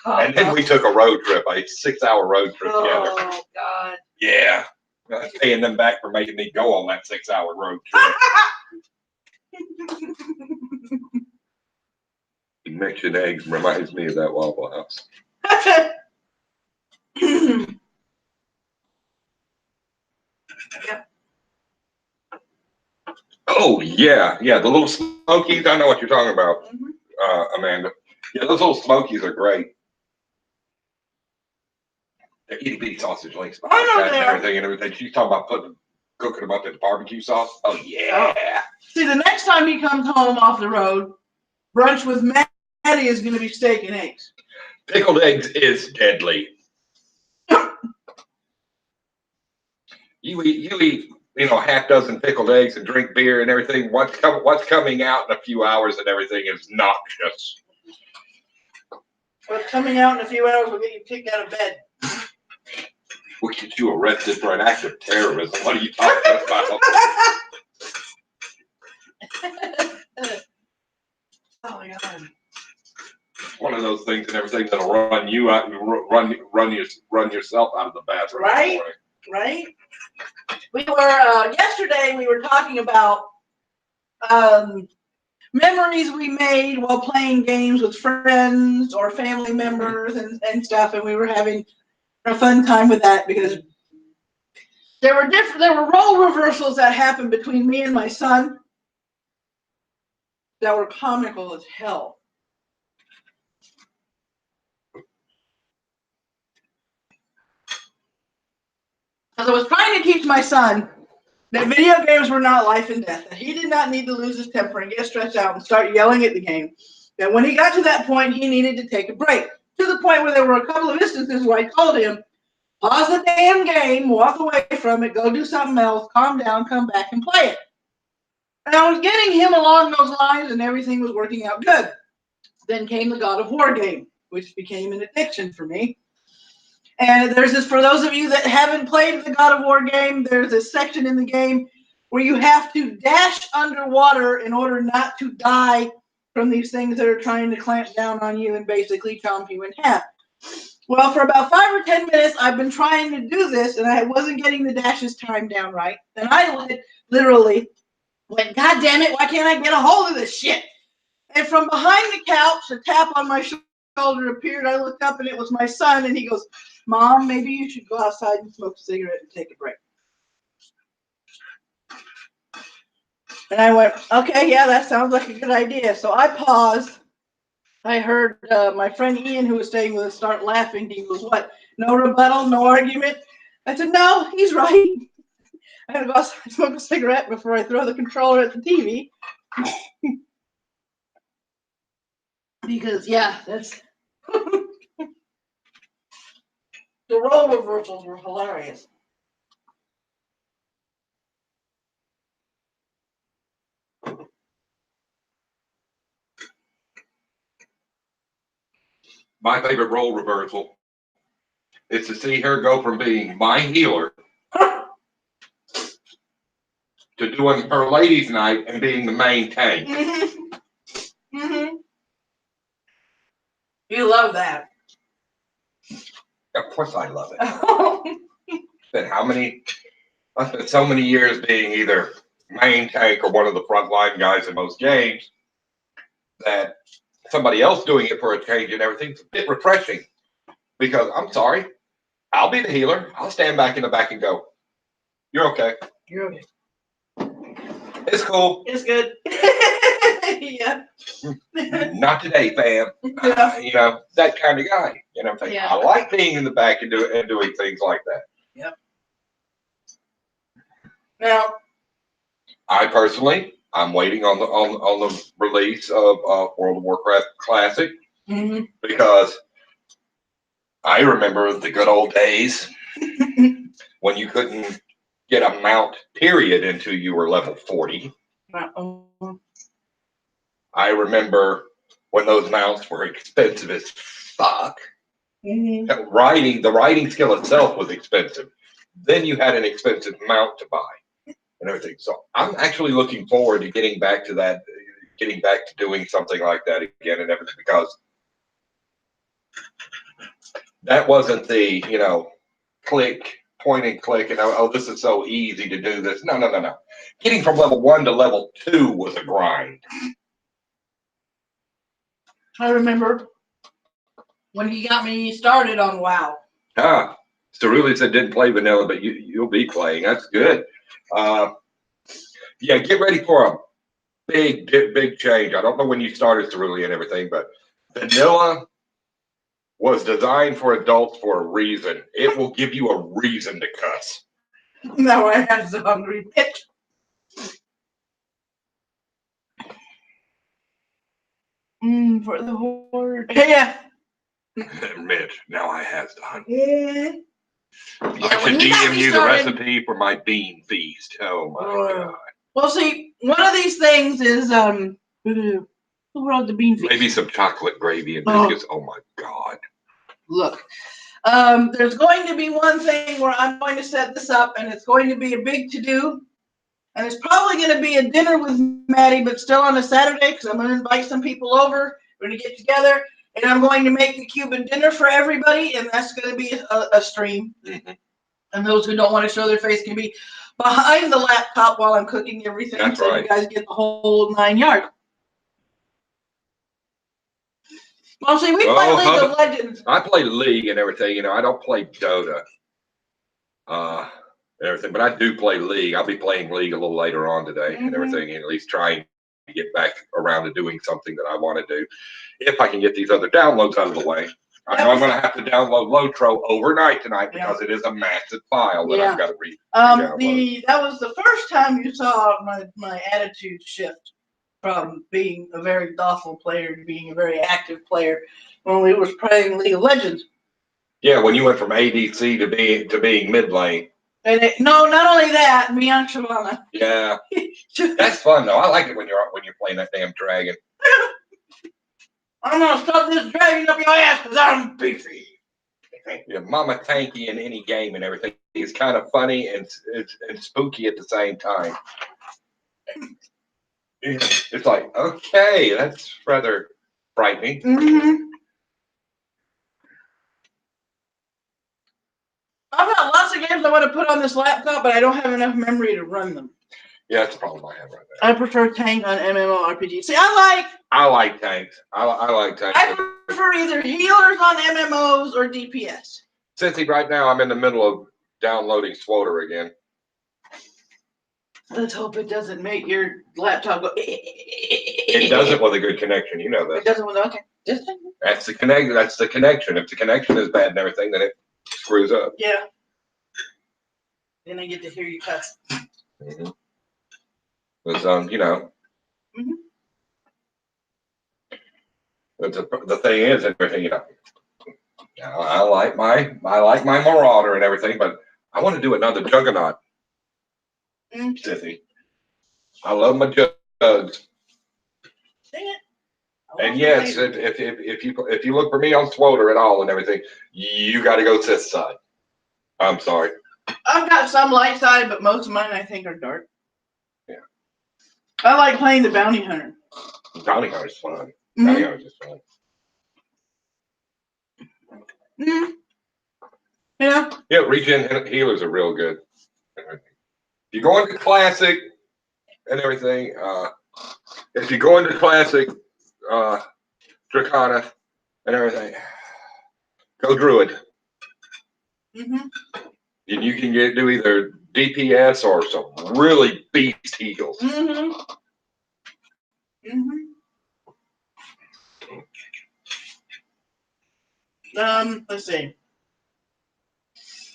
And then we took a road trip, a 6-hour road trip together. Oh, God. Yeah. I was paying them back for making me go on that 6-hour road trip. You mentioned eggs reminds me of that Waffle House. Yep. Oh, yeah. The little Smokies. I know what you're talking about, Amanda. Yeah, those little Smokies are great. They're itty bitty sausage links behind that and everything. She's talking about cooking them up in barbecue sauce. Oh, yeah. Oh. See, the next time he comes home off the road, brunch with Maddy is going to be steak and eggs. Pickled eggs is deadly. You eat, half dozen pickled eggs and drink beer and everything. What's coming out in a few hours and everything is noxious. What's coming out in a few hours will get you kicked out of bed. We'll get you arrested for an act of terrorism. What are you talking about? Oh my God. One of those things and everything that'll run you out and run yourself out of the bathroom. Right? We were yesterday. We were talking about memories we made while playing games with friends or family members and stuff, and we were having a fun time with that because there were role reversals that happened between me and my son that were comical as hell. As I was trying to teach my son that video games were not life and death, that he did not need to lose his temper and get stressed out and start yelling at the game, that when he got to that point, he needed to take a break. To the point where there were a couple of instances where I told him, pause the damn game, walk away from it, go do something else, calm down, come back and play it. And I was getting him along those lines and everything was working out good. Then came the God of War game, which became an addiction for me. And there's this, for those of you that haven't played the God of War game, there's a section in the game where you have to dash underwater in order not to die from these things that are trying to clamp down on you and basically chomp you in half. Well, for about 5 or 10 minutes, I've been trying to do this, and I wasn't getting the dashes timed down right. And I literally went, God damn it, why can't I get a hold of this shit? And from behind the couch, a tap on my shoulder appeared. I looked up, and it was my son, and he goes, Mom, maybe you should go outside and smoke a cigarette and take a break. And I went, okay, yeah, that sounds like a good idea. So I paused. I heard my friend Ian, who was staying with us, start laughing. He goes, what, no rebuttal, no argument? I said, no, he's right. I gotta go outside and smoke a cigarette before I throw the controller at the TV. Because, yeah, that's... The role reversals were hilarious. My favorite role reversal is to see her go from being my healer to doing her ladies' night and being the main tank. You love that. Of course I love it. I spent so many years being either main tank or one of the frontline guys in most games that somebody else doing it for a change and everything's a bit refreshing. Because I'm sorry, I'll be the healer. I'll stand back in the back and go, "You're okay. You're okay. It's cool. It's good." Yeah. Not today, fam. Yeah. You know, that kind of guy. You know what I'm saying? Yeah. I like being in the back and doing things like that. Yep. Now, I personally, I'm waiting on the release of World of Warcraft Classic because I remember the good old days when you couldn't get a mount period until you were level 40. I remember when those mounts were expensive as fuck. The riding skill itself was expensive. Then you had an expensive mount to buy and everything. So I'm actually looking forward to getting back to that, getting back to doing something like that again and everything, because that wasn't the, you know, point and click, and oh, this is so easy to do this. No. Getting from level 1 to level 2 was a grind. I remember when he got me started on WoW. Cerulli said didn't play vanilla, but you'll be playing. That's good. Yeah, get ready for a big change. I don't know when you started Cerulli and everything, but vanilla was designed for adults for a reason. It will give you a reason to cuss. Now I have the hungry bitch. For the horde. Yeah. Mitch, now I have the hunt. Yeah. I should DM you the recipe for my bean feast. Oh my god. Well, see, one of these things is who wrote the bean feast? Maybe some chocolate gravy and biscuits. Oh my god. Look, there's going to be one thing where I'm going to set this up, and it's going to be a big to-do. And it's probably going to be a dinner with Maddie, but still on a Saturday, because I'm going to invite some people over. We're going to get together, and I'm going to make the Cuban dinner for everybody, and that's going to be a stream. And those who don't want to show their face can be behind the laptop while I'm cooking everything. That's so right. You guys get the whole 9 yards. Well, see, we play League of Legends. I play League and everything. You know, I don't play Dota. Everything, but I do play League. I'll be playing League a little later on today and everything, and at least trying to get back around to doing something that I want to do. If I can get these other downloads out of the way. I know I'm going to have to download Lotro overnight tonight because it is a massive file that I've got to read. That was the first time you saw my attitude shift from being a very thoughtful player to being a very active player when we was playing League of Legends. Yeah, when you went from ADC to being mid lane. And no, not only that, me on Shavana. Yeah, that's fun though. I like it when you're playing that damn dragon. I'm gonna stuff this dragon up your ass because I'm beefy. Yeah, Mama Tanky in any game and everything is kind of funny and spooky at the same time. It's like, okay, that's rather frightening. I've got lots of games I want to put on this laptop, but I don't have enough memory to run them. Yeah, that's the problem I have right there. I prefer tank on MMORPG. See, I like tanks. I like tanks. I prefer either healers on MMOs or DPS. Cincy, right now I'm in the middle of downloading SWOTR again. Let's hope it doesn't make your laptop go. It doesn't with a good connection, you know that. It doesn't with okay. That's the connection. If the connection is bad and everything, then it screws up. Yeah. Then I get to hear you cuss. But you know. But the thing is, everything, you know. I like my Marauder and everything, but I want to do another Juggernaut. Sissy. I love my jugs. Dang it. And yes, if you look for me on SWOTR at all and everything, you got to go cis side. I'm sorry. I've got some light side, but most of mine I think are dark. I like playing the bounty hunter. Bounty hunter's fun. Mhm. Bounty hunter's just fun. Mm. Yeah. Yeah, regen healers are real good. If you go into classic and everything, if you go into classic, Dracana and everything, go Druid. Mm-hmm. You can do either DPS or some really beast heals. Mm-hmm. Mm-hmm. Let's see.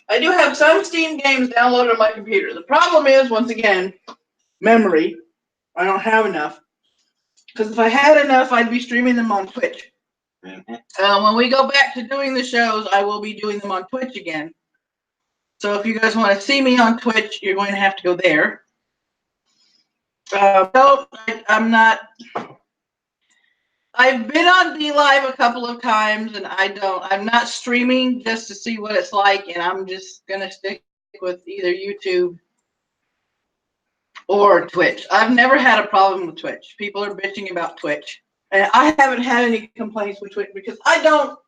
I do have some Steam games downloaded on my computer. The problem is, once again, memory. I don't have enough. Because if I had enough, I'd be streaming them on Twitch. Mm-hmm. When we go back to doing the shows, I will be doing them on Twitch again. So if you guys want to see me on Twitch, you're going to have to go there. No, I'm not. I've been on DLive a couple of times, and I'm not streaming just to see what it's like, and I'm just going to stick with either YouTube or Twitch. I've never had a problem with Twitch. People are bitching about Twitch. And I haven't had any complaints with Twitch because I don't.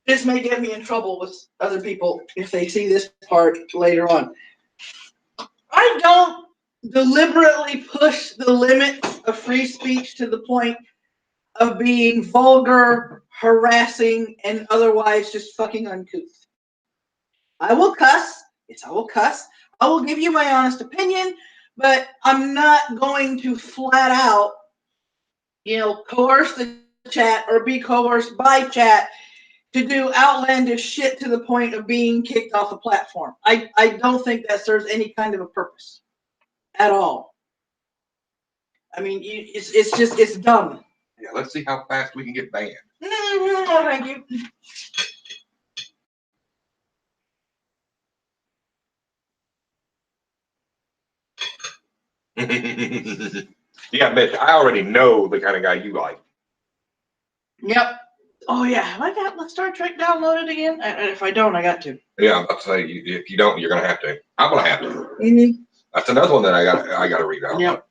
This may get me in trouble with other people if they see this part later on. I don't deliberately push the limits of free speech to the point of being vulgar, harassing, and otherwise just fucking uncouth. I will cuss. Yes, I will cuss. I will give you my honest opinion, but I'm not going to flat out, coerce the chat or be coerced by chat to do outlandish shit to the point of being kicked off a platform. I don't think that serves any kind of a purpose at all. I mean, it's dumb. Yeah, let's see how fast we can get banned. No, thank you. Yeah, Mitch, I already know the kind of guy you like. Yep. Oh yeah, have I got Star Trek downloaded again? If I don't, I got to. Yeah, I'm about to say if you don't, you're gonna have to. I'm gonna have to. Mm-hmm. That's another one that I got to read out. Yep.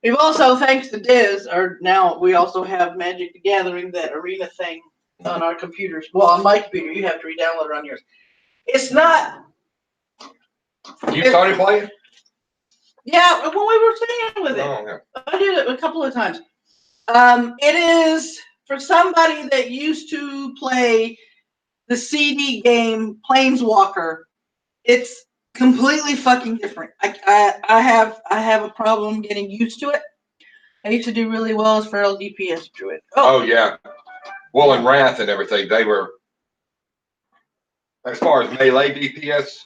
We've also, thanks to Diz, now we also have Magic the Gathering, that arena thing on our computers. Well, on my computer, you have to re-download it on yours. It's not. You started playing? Yeah, when we were staying with it. Oh, yeah. I did it a couple of times. It is for somebody that used to play the CD game Planeswalker. It's completely fucking different. I have a problem getting used to it. I used to do really well as Feral DPS Druid. Oh yeah. Well, in Wrath and everything, they were, as far as melee DPS,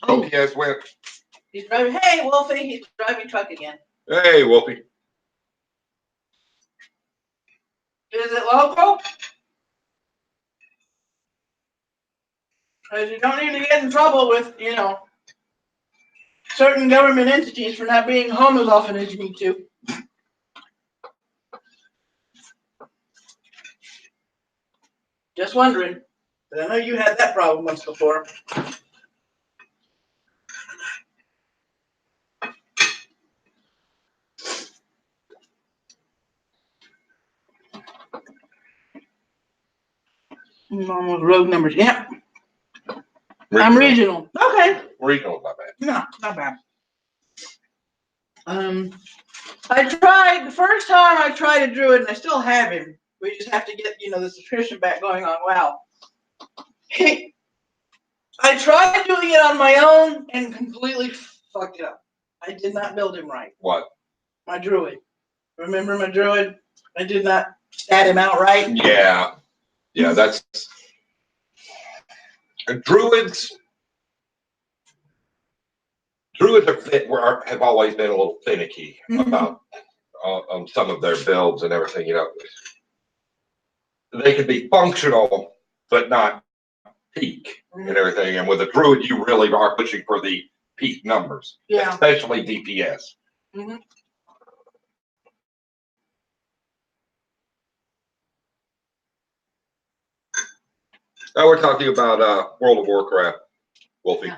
OPS went. He's driving. Hey, Wolfie, he's driving truck again. Hey, Wolfie. Is it local? Because you don't need to get in trouble with, certain government entities for not being home as often as you need to. Just wondering. But I know you had that problem once before. Almost road numbers. Yep. I'm regional. Okay. Regional, not bad. No, not bad. I tried the first time I tried a druid, and I still have him. We just have to get the subscription back going on WoW. I tried doing it on my own and completely fucked it up. I did not build him right. What? My druid. Remember my druid? I did not stat him out right. Yeah. Yeah, that's druids. Druids have always been a little finicky about some of their builds and everything. They can be functional, but not peak and everything. And with a druid, you really are pushing for the peak numbers, especially DPS. Mm-hmm. Now we're talking about World of Warcraft, Wolfie. Yeah.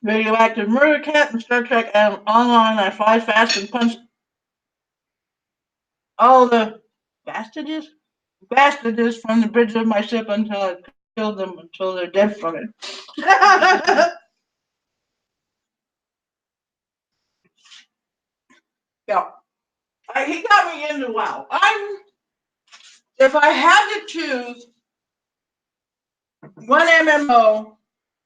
Radioactive Murder Cat and Star Trek Online. I fly fast and punch all the bastages from the bridge of my ship until I kill them until they're dead from it. Yeah, he got me into WoW. If I had to choose one MMO,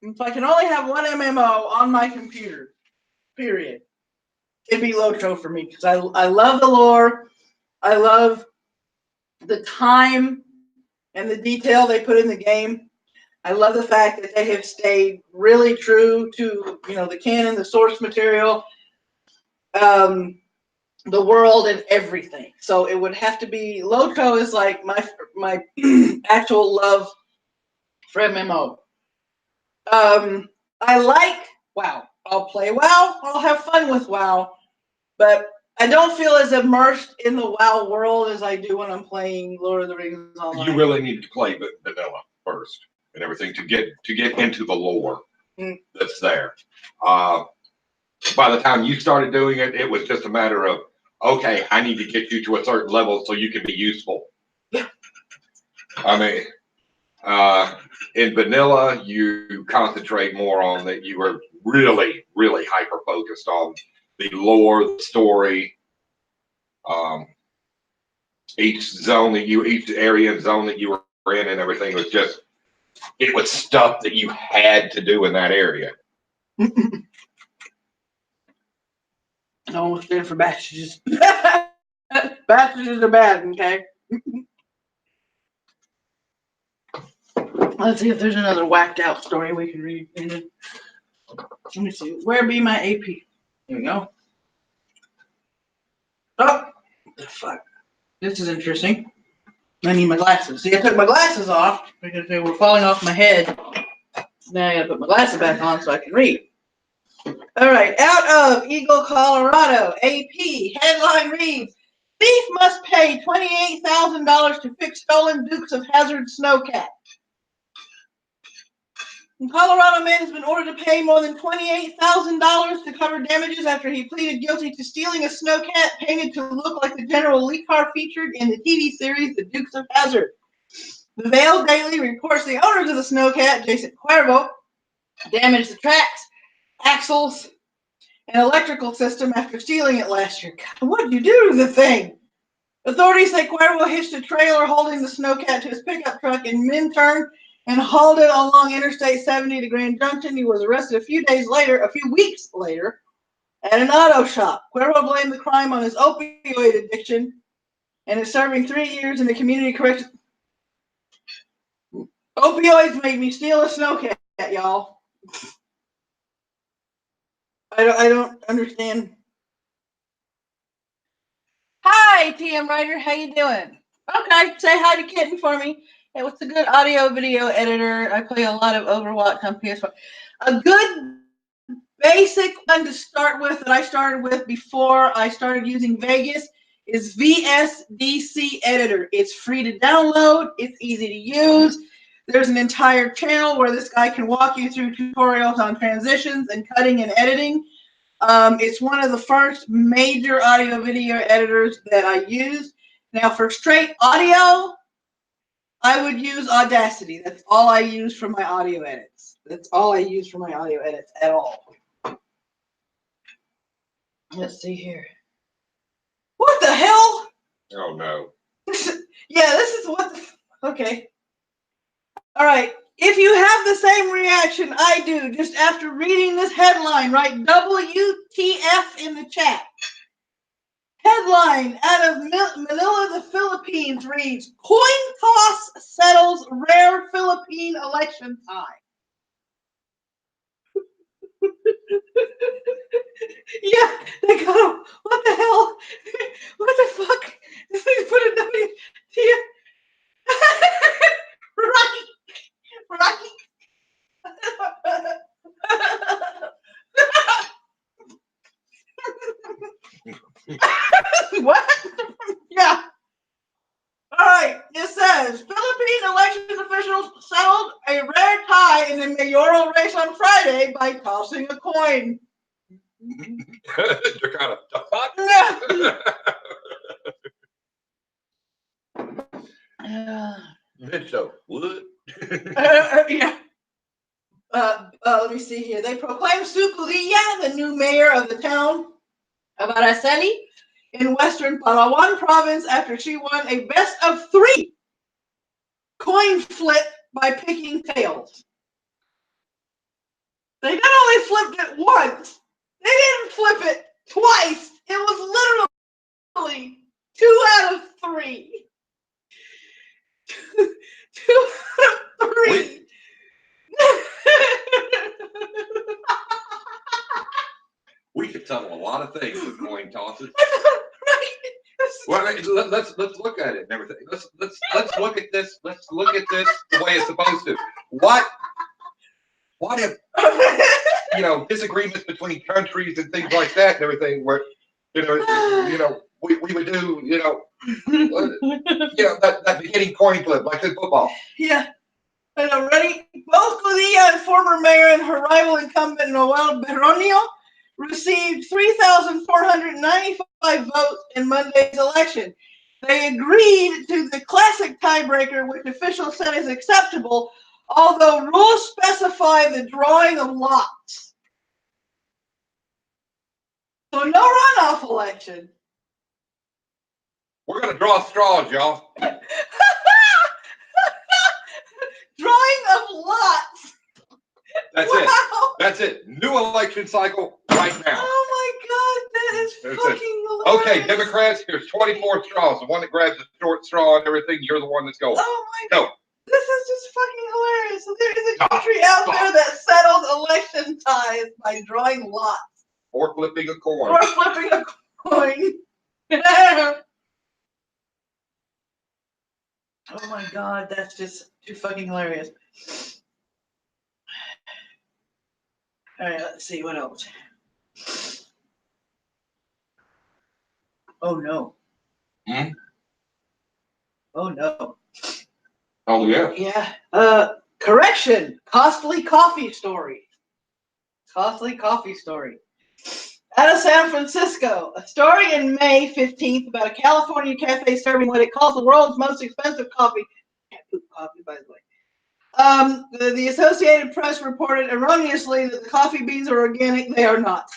if I can only have one MMO on my computer, period, it'd be Lotro for me because I love the lore, I love the time and the detail they put in the game. I love the fact that they have stayed really true to the canon, the source material, the world, and everything. So it would have to be Lotro is like my actual love for MMO. I like WoW. I'll play WoW. I'll have fun with WoW, but I don't feel as immersed in the WoW world as I do when I'm playing Lord of the Rings Online. You really need to play vanilla first and everything to get into the lore that's there. By the time you started doing it, it was just a matter of, okay, I need to get you to a certain level so you can be useful. Yeah. I mean, in vanilla, you concentrate more on that. You were really, really hyper focused on the lore, the story. Each area and zone that you were in and everything was just, it was stuff that you had to do in that area. I almost stand for bastards. Bastards are bad, okay? Let's see if there's another whacked out story we can read. Let me see. Where be my AP? Here we go. Oh, the fuck. This is interesting. I need my glasses. See, I took my glasses off because they were falling off my head. Now I gotta put my glasses back on so I can read. All right. Out of Eagle, Colorado, AP headline reads: Thief must pay $28,000 to fix stolen Dukes of Hazzard snowcat. A Colorado man has been ordered to pay more than $28,000 to cover damages after he pleaded guilty to stealing a snowcat painted to look like the General Lee car featured in the TV series The Dukes of Hazzard. The Vale Daily reports the owners of the snowcat, Jason Cuervo, damaged the tracks, axles, and electrical system after stealing it last year. God, what did you do to the thing? Authorities say Cuervo hitched a trailer holding the snowcat to his pickup truck in Minturn and hauled it along Interstate 70 to Grand Junction. He was arrested a few weeks later, at an auto shop. Cuervo blamed the crime on his opioid addiction and is serving 3 years in the community corrections. Opioids made me steal a snowcat, y'all. I don't understand. Hi, TM Writer. How you doing? Okay, say hi to Kitten for me. It was a good audio video editor. I play a lot of Overwatch on PS4. A good basic one to start with that I started with before I started using Vegas is VSDC Editor. It's free to download. It's easy to use. There's an entire channel where this guy can walk you through tutorials on transitions and cutting and editing. It's one of the first major audio video editors that I use. Now for straight audio, I would use Audacity. That's all I use for my audio edits. That's all I use for my audio edits at all. Let's see here. What the hell? Oh no. Yeah, this is what the... Okay. All right. If you have the same reaction I do just after reading this headline, write WTF in the chat. Headline out of Manila, the Philippines reads, Coin toss settles rare Philippine election tie. Yeah, they go, what the hell? What the fuck? This thing put a WTF. Right. Right. What? Yeah. All right. It says says, Philippine elections officials settled a rare tie in the mayoral race on Friday by tossing a coin. They're kind of Mitch, so what? Yeah. Let me see here. They proclaimed Sukulia the new mayor of the town of Araceli in western Palawan province after she won a best of 3 coin flip by picking tails. They not only flipped it once, they didn't flip it twice. It was literally 2 out of 3. 2 out of 3. We could settle a lot of things with coin tosses. Right. Well, let's look at it and everything. Let's look at this. Let's look at this the way it's supposed to. What if disagreements between countries and things like that and everything where we would do that beginning coin flip like in football. Yeah. And already both Gudilla and former mayor and her rival incumbent Noel Berronio received 3,495 votes in Monday's election. They agreed to the classic tiebreaker, which officials said is acceptable, although rules specify the drawing of lots. So no runoff election. We're gonna draw straws, y'all. Drawing of lots. That's wow. it. That's it. New election cycle right now. Oh my God, that is That's fucking hilarious. Okay, Democrats, here's 24 straws. The one that grabs the short straw and everything, you're the one that's going. Oh my Go. God. This is just fucking hilarious. So there is a country out there that settled election ties by drawing lots. Or flipping a coin. Or flipping a coin. Oh my God, that's just too fucking hilarious. All right, let's see what else. Oh no. Hmm? Oh no. Oh yeah. Yeah. Correction. Costly coffee story. Costly coffee story. Out of San Francisco, a story in May 15th about a California cafe serving what it calls the world's most expensive coffee. Cat poop coffee, by the way. The Associated Press reported erroneously that the coffee beans are organic. They are not.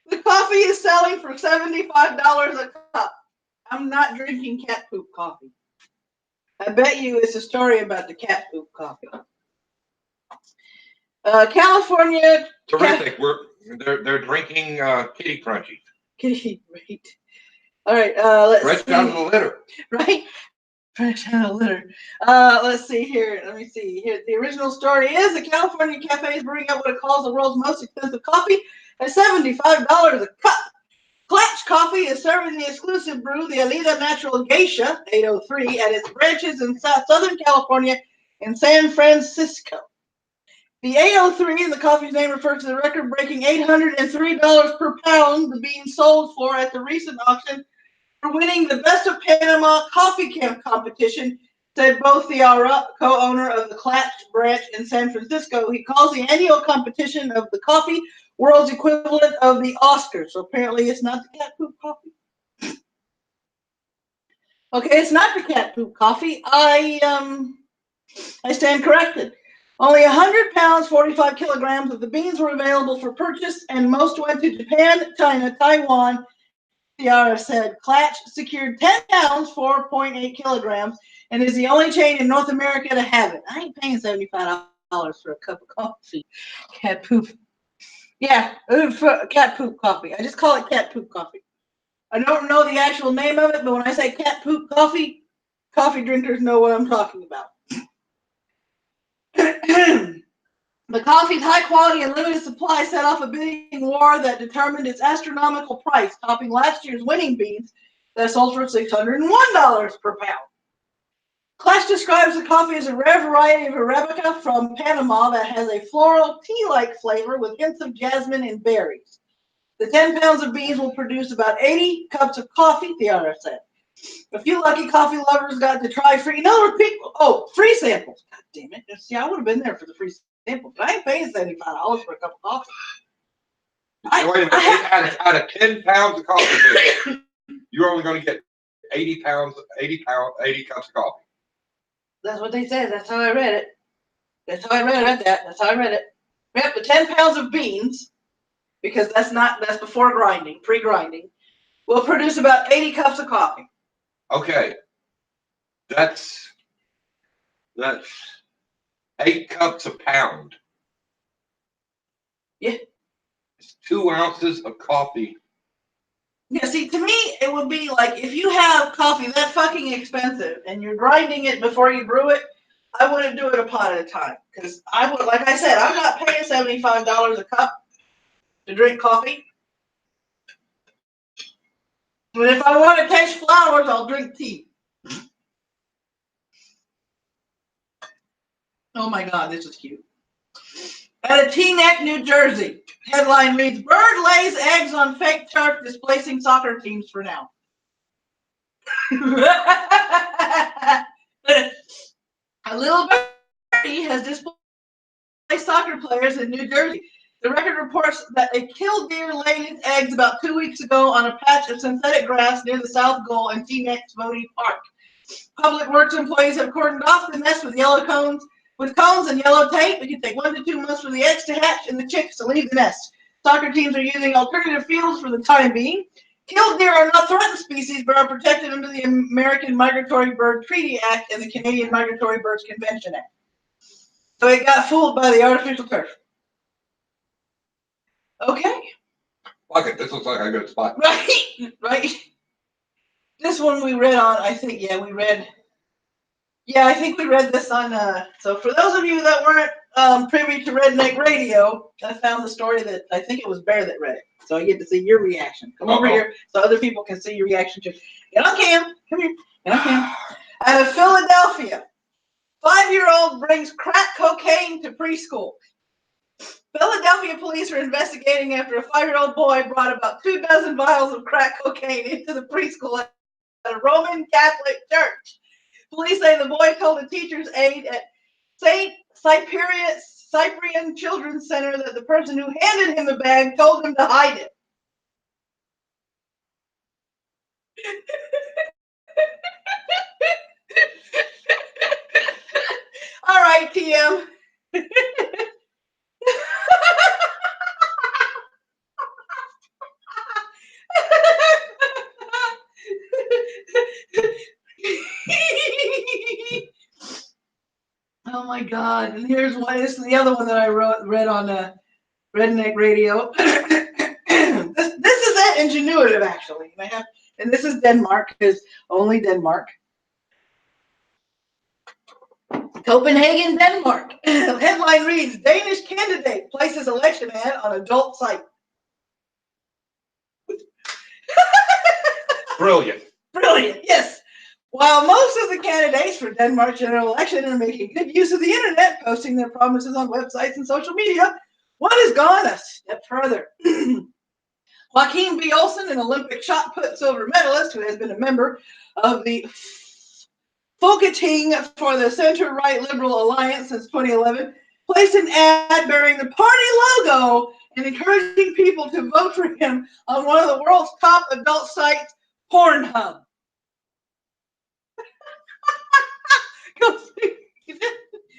The coffee is selling for $75 a cup. I'm not drinking cat poop coffee. I bet you it's a story about the cat poop coffee. California. Terrific. They're drinking kitty crunchies. Kitty, right. All right. Let's Fresh see. out of the litter. Right. Fresh out of the litter. Let's see here. Let me see here. The original story is the California cafe is brewing up what it calls the world's most expensive coffee at $75 a cup. Clutch Coffee is serving the exclusive brew, the Alida Natural Geisha 803, at its branches in Southern California and San Francisco. The 803 in the coffee's name refers to the record-breaking $803 per pound the bean sold for at the recent auction for winning the Best of Panama Coffee Camp competition, said Bo Thiara, co-owner of the Clutch branch in San Francisco. He calls the annual competition of the coffee world's equivalent of the Oscars. So apparently it's not the cat poop coffee. Okay, it's not the cat poop coffee. I stand corrected. Only 100 pounds, 45 kilograms of the beans were available for purchase, and most went to Japan, China, Taiwan. Tiara said Clutch secured 10 pounds, 4.8 kilograms, and is the only chain in North America to have it. I ain't paying $75 for a cup of coffee. Cat poop. Yeah, for cat poop coffee. I just call it cat poop coffee. I don't know the actual name of it, but when I say cat poop coffee, coffee drinkers know what I'm talking about. The coffee's high quality and limited supply set off a bidding war that determined its astronomical price, topping last year's winning beans that sold for $601 per pound. Clutch describes the coffee as a rare variety of Arabica from Panama that has a floral tea-like flavor with hints of jasmine and berries. The 10 pounds of beans will produce about 80 cups of coffee, Thiara said. A few lucky coffee lovers got to try free. No, there were people. Oh, free samples. God damn it! See, I would have been there for the free samples, but I ain't paying $75 for a cup of coffee. Now, wait a minute. Out of 10 pounds of coffee, you're only going to get 80 cups of coffee. That's what they said. That's how I read it. That's how I read that. That's how I read it. Yep, the 10 pounds of beans, because that's before grinding, pre-grinding, will produce about 80 cups of coffee. Okay. That's 8 cups a pound. Yeah. It's 2 ounces of coffee. Yeah, see, to me, it would be like if you have coffee that fucking expensive and you're grinding it before you brew it, I wouldn't do it a pot at a time. Because I would, like I said, I'm not paying $75 a cup to drink coffee. But if I want to taste flowers, I'll drink tea. Oh my God, this is cute. At a Teaneck, New Jersey, headline reads, "Bird lays eggs on fake turf, displacing soccer teams for now." A little birdie has displaced soccer players in New Jersey. The record reports that a killdeer laid its eggs about 2 weeks ago on a patch of synthetic grass near the South Goal in Teaneck's Bodie Park. Public Works employees have cordoned off the nest with cones and yellow tape. It can take 1 to 2 months for the eggs to hatch and the chicks to leave the nest. Soccer teams are using alternative fields for the time being. Killdeer are not threatened species, but are protected under the American Migratory Bird Treaty Act and the Canadian Migratory Birds Convention Act. So it got fooled by the artificial turf. Okay. Fuck it, this looks like a good spot. Right. This one we read on, I think, I think we read this on, so for those of you that weren't privy to Redneck Radio, I found the story that, I think it was Bear that read it. So I get to see your reaction. Come over here so other people can see your reaction too. Get on cam. Come here. Get on cam. Out of Philadelphia, 5-year-old brings crack cocaine to preschool. Philadelphia police are investigating after a 5-year-old boy brought about 24 vials of crack cocaine into the preschool at a Roman Catholic church. Police say the boy told a teacher's aide at St. Cyprian Children's Center that the person who handed him the bag told him to hide it. All right, TM. Oh my God! And here's one. This is the other one that I read on Redneck Radio. This is that ingenuitive, actually. And this is Denmark, because only Denmark. Copenhagen, Denmark. Headline reads, Danish candidate places election ad on adult site. Brilliant. Brilliant, yes. While most of the candidates for Denmark's general election are making good use of the internet, posting their promises on websites and social media, one has gone a step further. Joachim B. Olsen, an Olympic shot put silver medalist who has been a member of the Folketing for the Center-Right Liberal Alliance since 2011, placed an ad bearing the party logo and encouraging people to vote for him on one of the world's top adult sites, Pornhub.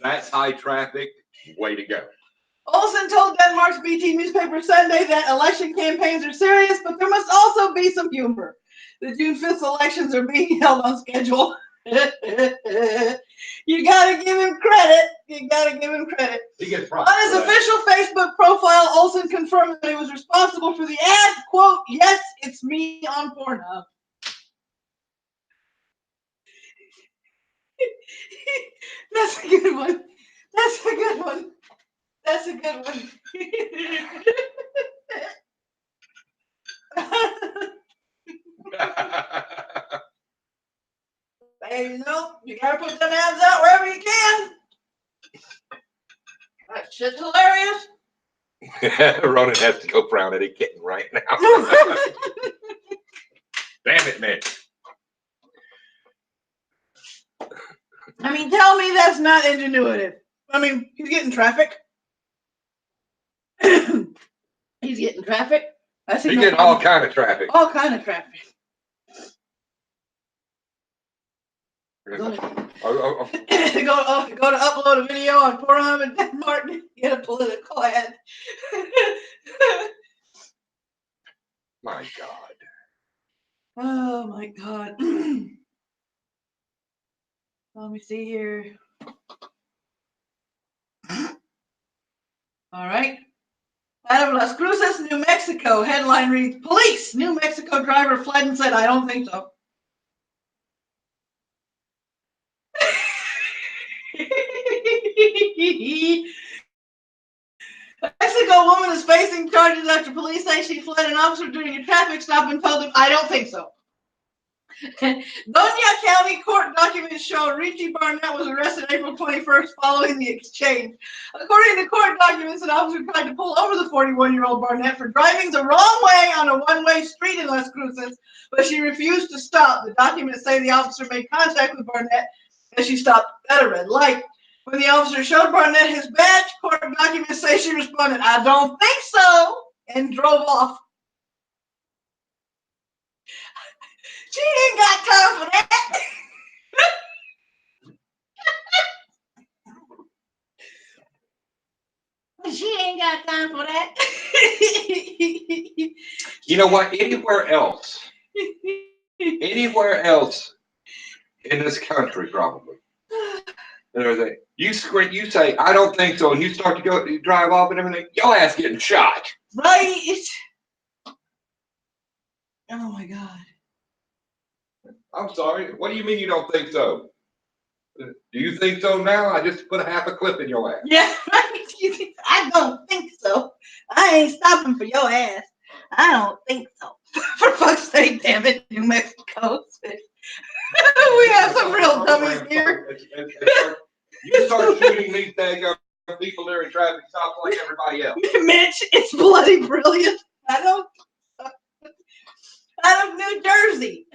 That's high traffic. Way to go. Olsen told Denmark's BT newspaper Sunday that election campaigns are serious, but there must also be some humor. The June 5th elections are being held on schedule. You gotta give him credit. You gotta give him credit. He gets on his official Facebook profile, Olsen confirmed that he was responsible for the ad. Quote, yes, it's me on Pornhub. That's a good one. That's a good one. That's a good one. Hey, you know, you gotta put them ads out wherever you can. That shit's hilarious. Ronan has to go frown at a kitten right now. Damn it, man. I mean, tell me that's not ingenuitive. I mean, he's getting traffic. He's getting traffic. I see He's no getting problem. all kind of traffic. All kind of traffic. Oh, go to upload a video on Pornhub and Martin get a political ad. my God. Oh my God. Let me see here. All right. Out of Las Cruces, New Mexico, headline reads, Police! New Mexico driver fled and said, I don't think so. A Mexico woman is facing charges after police say she fled an officer during a traffic stop and told him, I don't think so. Doña County court documents show Richie Barnett was arrested April 21st following the exchange. According to court documents, an officer tried to pull over the 41-year-old Barnett for driving the wrong way on a one-way street in Las Cruces, but she refused to stop. The documents say the officer made contact with Barnett as she stopped at a red light. When the officer showed Barnett his badge, court documents say she responded, I don't think so, and drove off. She ain't got time for that. She ain't got time for that. You know what? Anywhere else in this country, probably. And everything. You say, I don't think so, and you start to you drive off and everything, your ass getting shot. Right. Oh my God. I'm sorry. What do you mean you don't think so? Do you think so now? I just put half a clip in your ass. Yeah, right. I don't think so. I ain't stopping for your ass. I don't think so. For fuck's sake, damn it, New Mexico. We have some real dummies here. You start shooting these daggone people there in traffic stops like everybody else. Mitch, it's bloody brilliant. Out of New Jersey.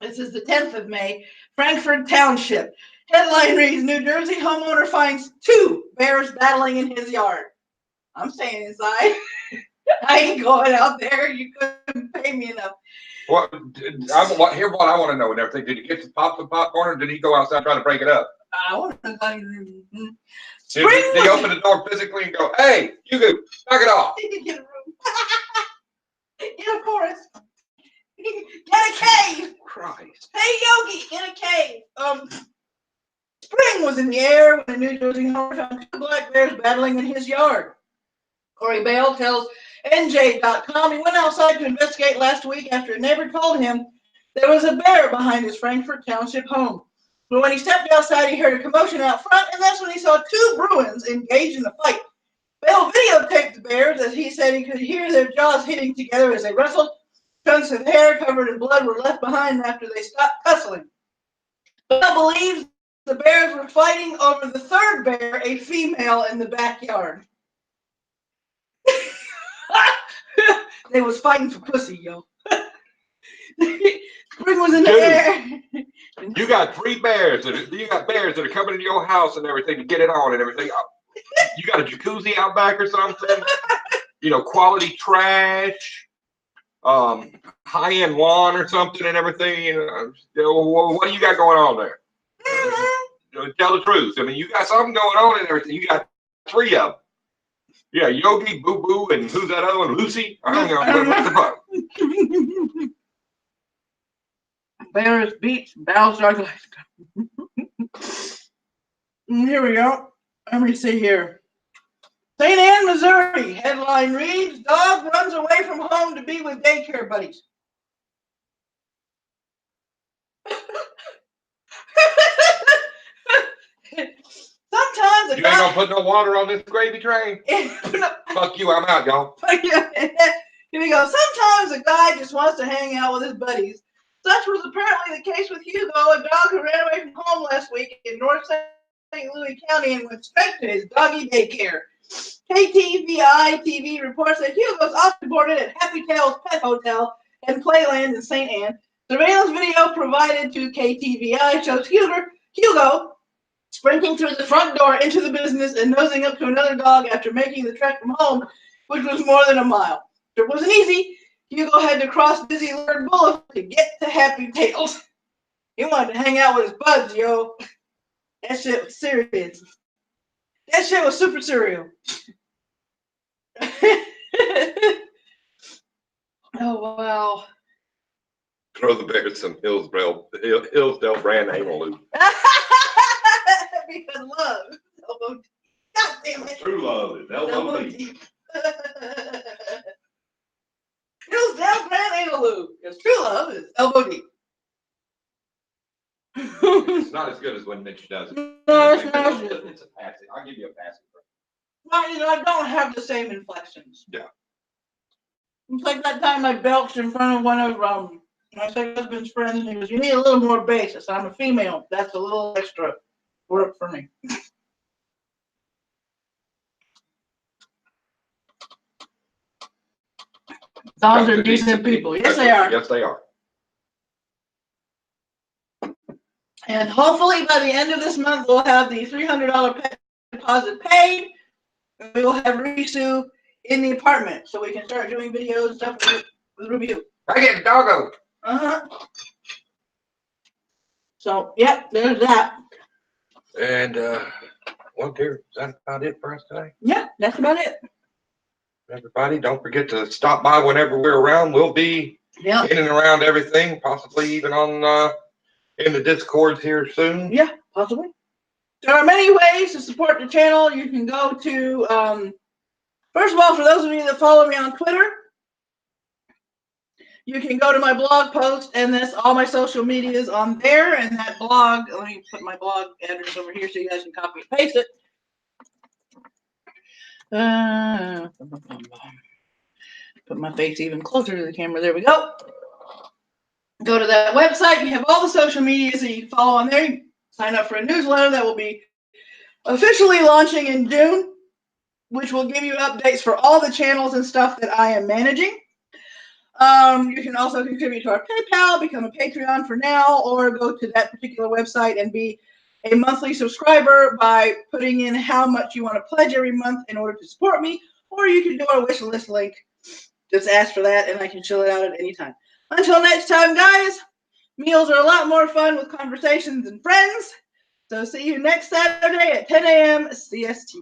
This is the 10th of May. Frankfort Township. Headline reads, New Jersey homeowner finds 2 bears battling in his yard. I'm staying inside. I ain't going out there. You couldn't pay me enough. Here's what I want to know and everything. Did he get to pop some popcorn or did he go outside and try to break it up? I want to know. Did he open the door physically and go, hey, you go, knock it off? Get a room. Get a forest. Get a cave. Christ. Hey, Yogi, in a cave. Spring was in the air when a New Jersey homeowner found 2 black bears battling in his yard. Corey Bale tells NJ.com he went outside to investigate last week after a neighbor told him there was a bear behind his Frankfort Township home. But when he stepped outside, he heard a commotion out front, and that's when he saw 2 Bruins engaged in a fight. Bale videotaped the bears as he said he could hear their jaws hitting together as they wrestled. Chunks of hair covered in blood were left behind after they stopped tussling. Bale believes the bears were fighting over the 3rd bear, a female, in the backyard. They was fighting for pussy, yo. Spring was in the air. You got 3 bears. You got bears that are coming into your house and everything to get it on and everything. You got a jacuzzi out back or something? Quality trash. High-end lawn or something and everything. What do you got going on there? Tell the truth. I mean, you got something going on and everything. You got 3 of them. Yeah, Yogi, Boo Boo, and who's that other one? Lucy? I don't know. What the fuck? Bears beats Battlestar. Here we go. Let me see here. St. Anne, Missouri. Headline reads, dog runs away from home to be with daycare buddies. Sometimes you ain't gonna put no water on this gravy train? Fuck you, I'm out, y'all. Here we go. Sometimes a guy just wants to hang out with his buddies. Such was apparently the case with Hugo, a dog who ran away from home last week in North St. Louis County and went straight to his doggy daycare. KTVI TV reports that Hugo's often boarded at Happy Tails Pet Hotel and Playland in St. Anne. Surveillance video provided to KTVI shows Hugo Hugo sprinting through the front door into the business and nosing up to another dog after making the trek from home, which was more than a mile. It wasn't easy. Hugo had to cross busy Lord Boulevard to get to Happy Tails. He wanted to hang out with his buds, yo. That shit was serious. That shit was super serial. Oh, wow. Throw the bear some Hillsdale brand anal lube. Because love. Elbow. God damn it. True love is elbow deep. Hillsdale brand anal lube. Because true love is elbow deep. It's not as good as when Mitch does it. No, it's not. It's a passive. I'll give you a passive. Well, you know, I don't have the same inflections. Yeah. It's like that time I belched in front of one of my second husband's friends, and he goes, "You need a little more bass." I said, "I'm a female. That's a little extra work for me." Dogs are decent people. Yes, they are. Yes, they are. And hopefully by the end of this month, we'll have the $300 deposit paid. And we will have Risu in the apartment, so we can start doing videos and stuff with review. I get the doggo. So, yep, there's that. And well, dear, is that about it for us today? Yeah, that's about it. Everybody, don't forget to stop by whenever we're around. We'll be Yeah. in and around everything, possibly even on in the Discord here soon. Yeah, possibly. There are many ways to support the channel. You can go to, first of all, for those of you that follow me on Twitter, you can go to my blog post, and that's all my social media is on there. And that blog, let me put my blog address over here so you guys can copy and paste it. Put my face even closer to the camera. There we go. Go to that website. You have all the social medias that you can follow on there. Sign up for a newsletter that will be officially launching in June, which will give you updates for all the channels and stuff that I am managing. You can also contribute to our PayPal, become a Patreon for now, or go to that particular website and be a monthly subscriber by putting in how much you want to pledge every month in order to support me, or you can do our wish list link. Just ask for that, and I can chill it out at any time. Until next time, guys, meals are a lot more fun with conversations and friends. So see you next Saturday at 10 a.m. CST.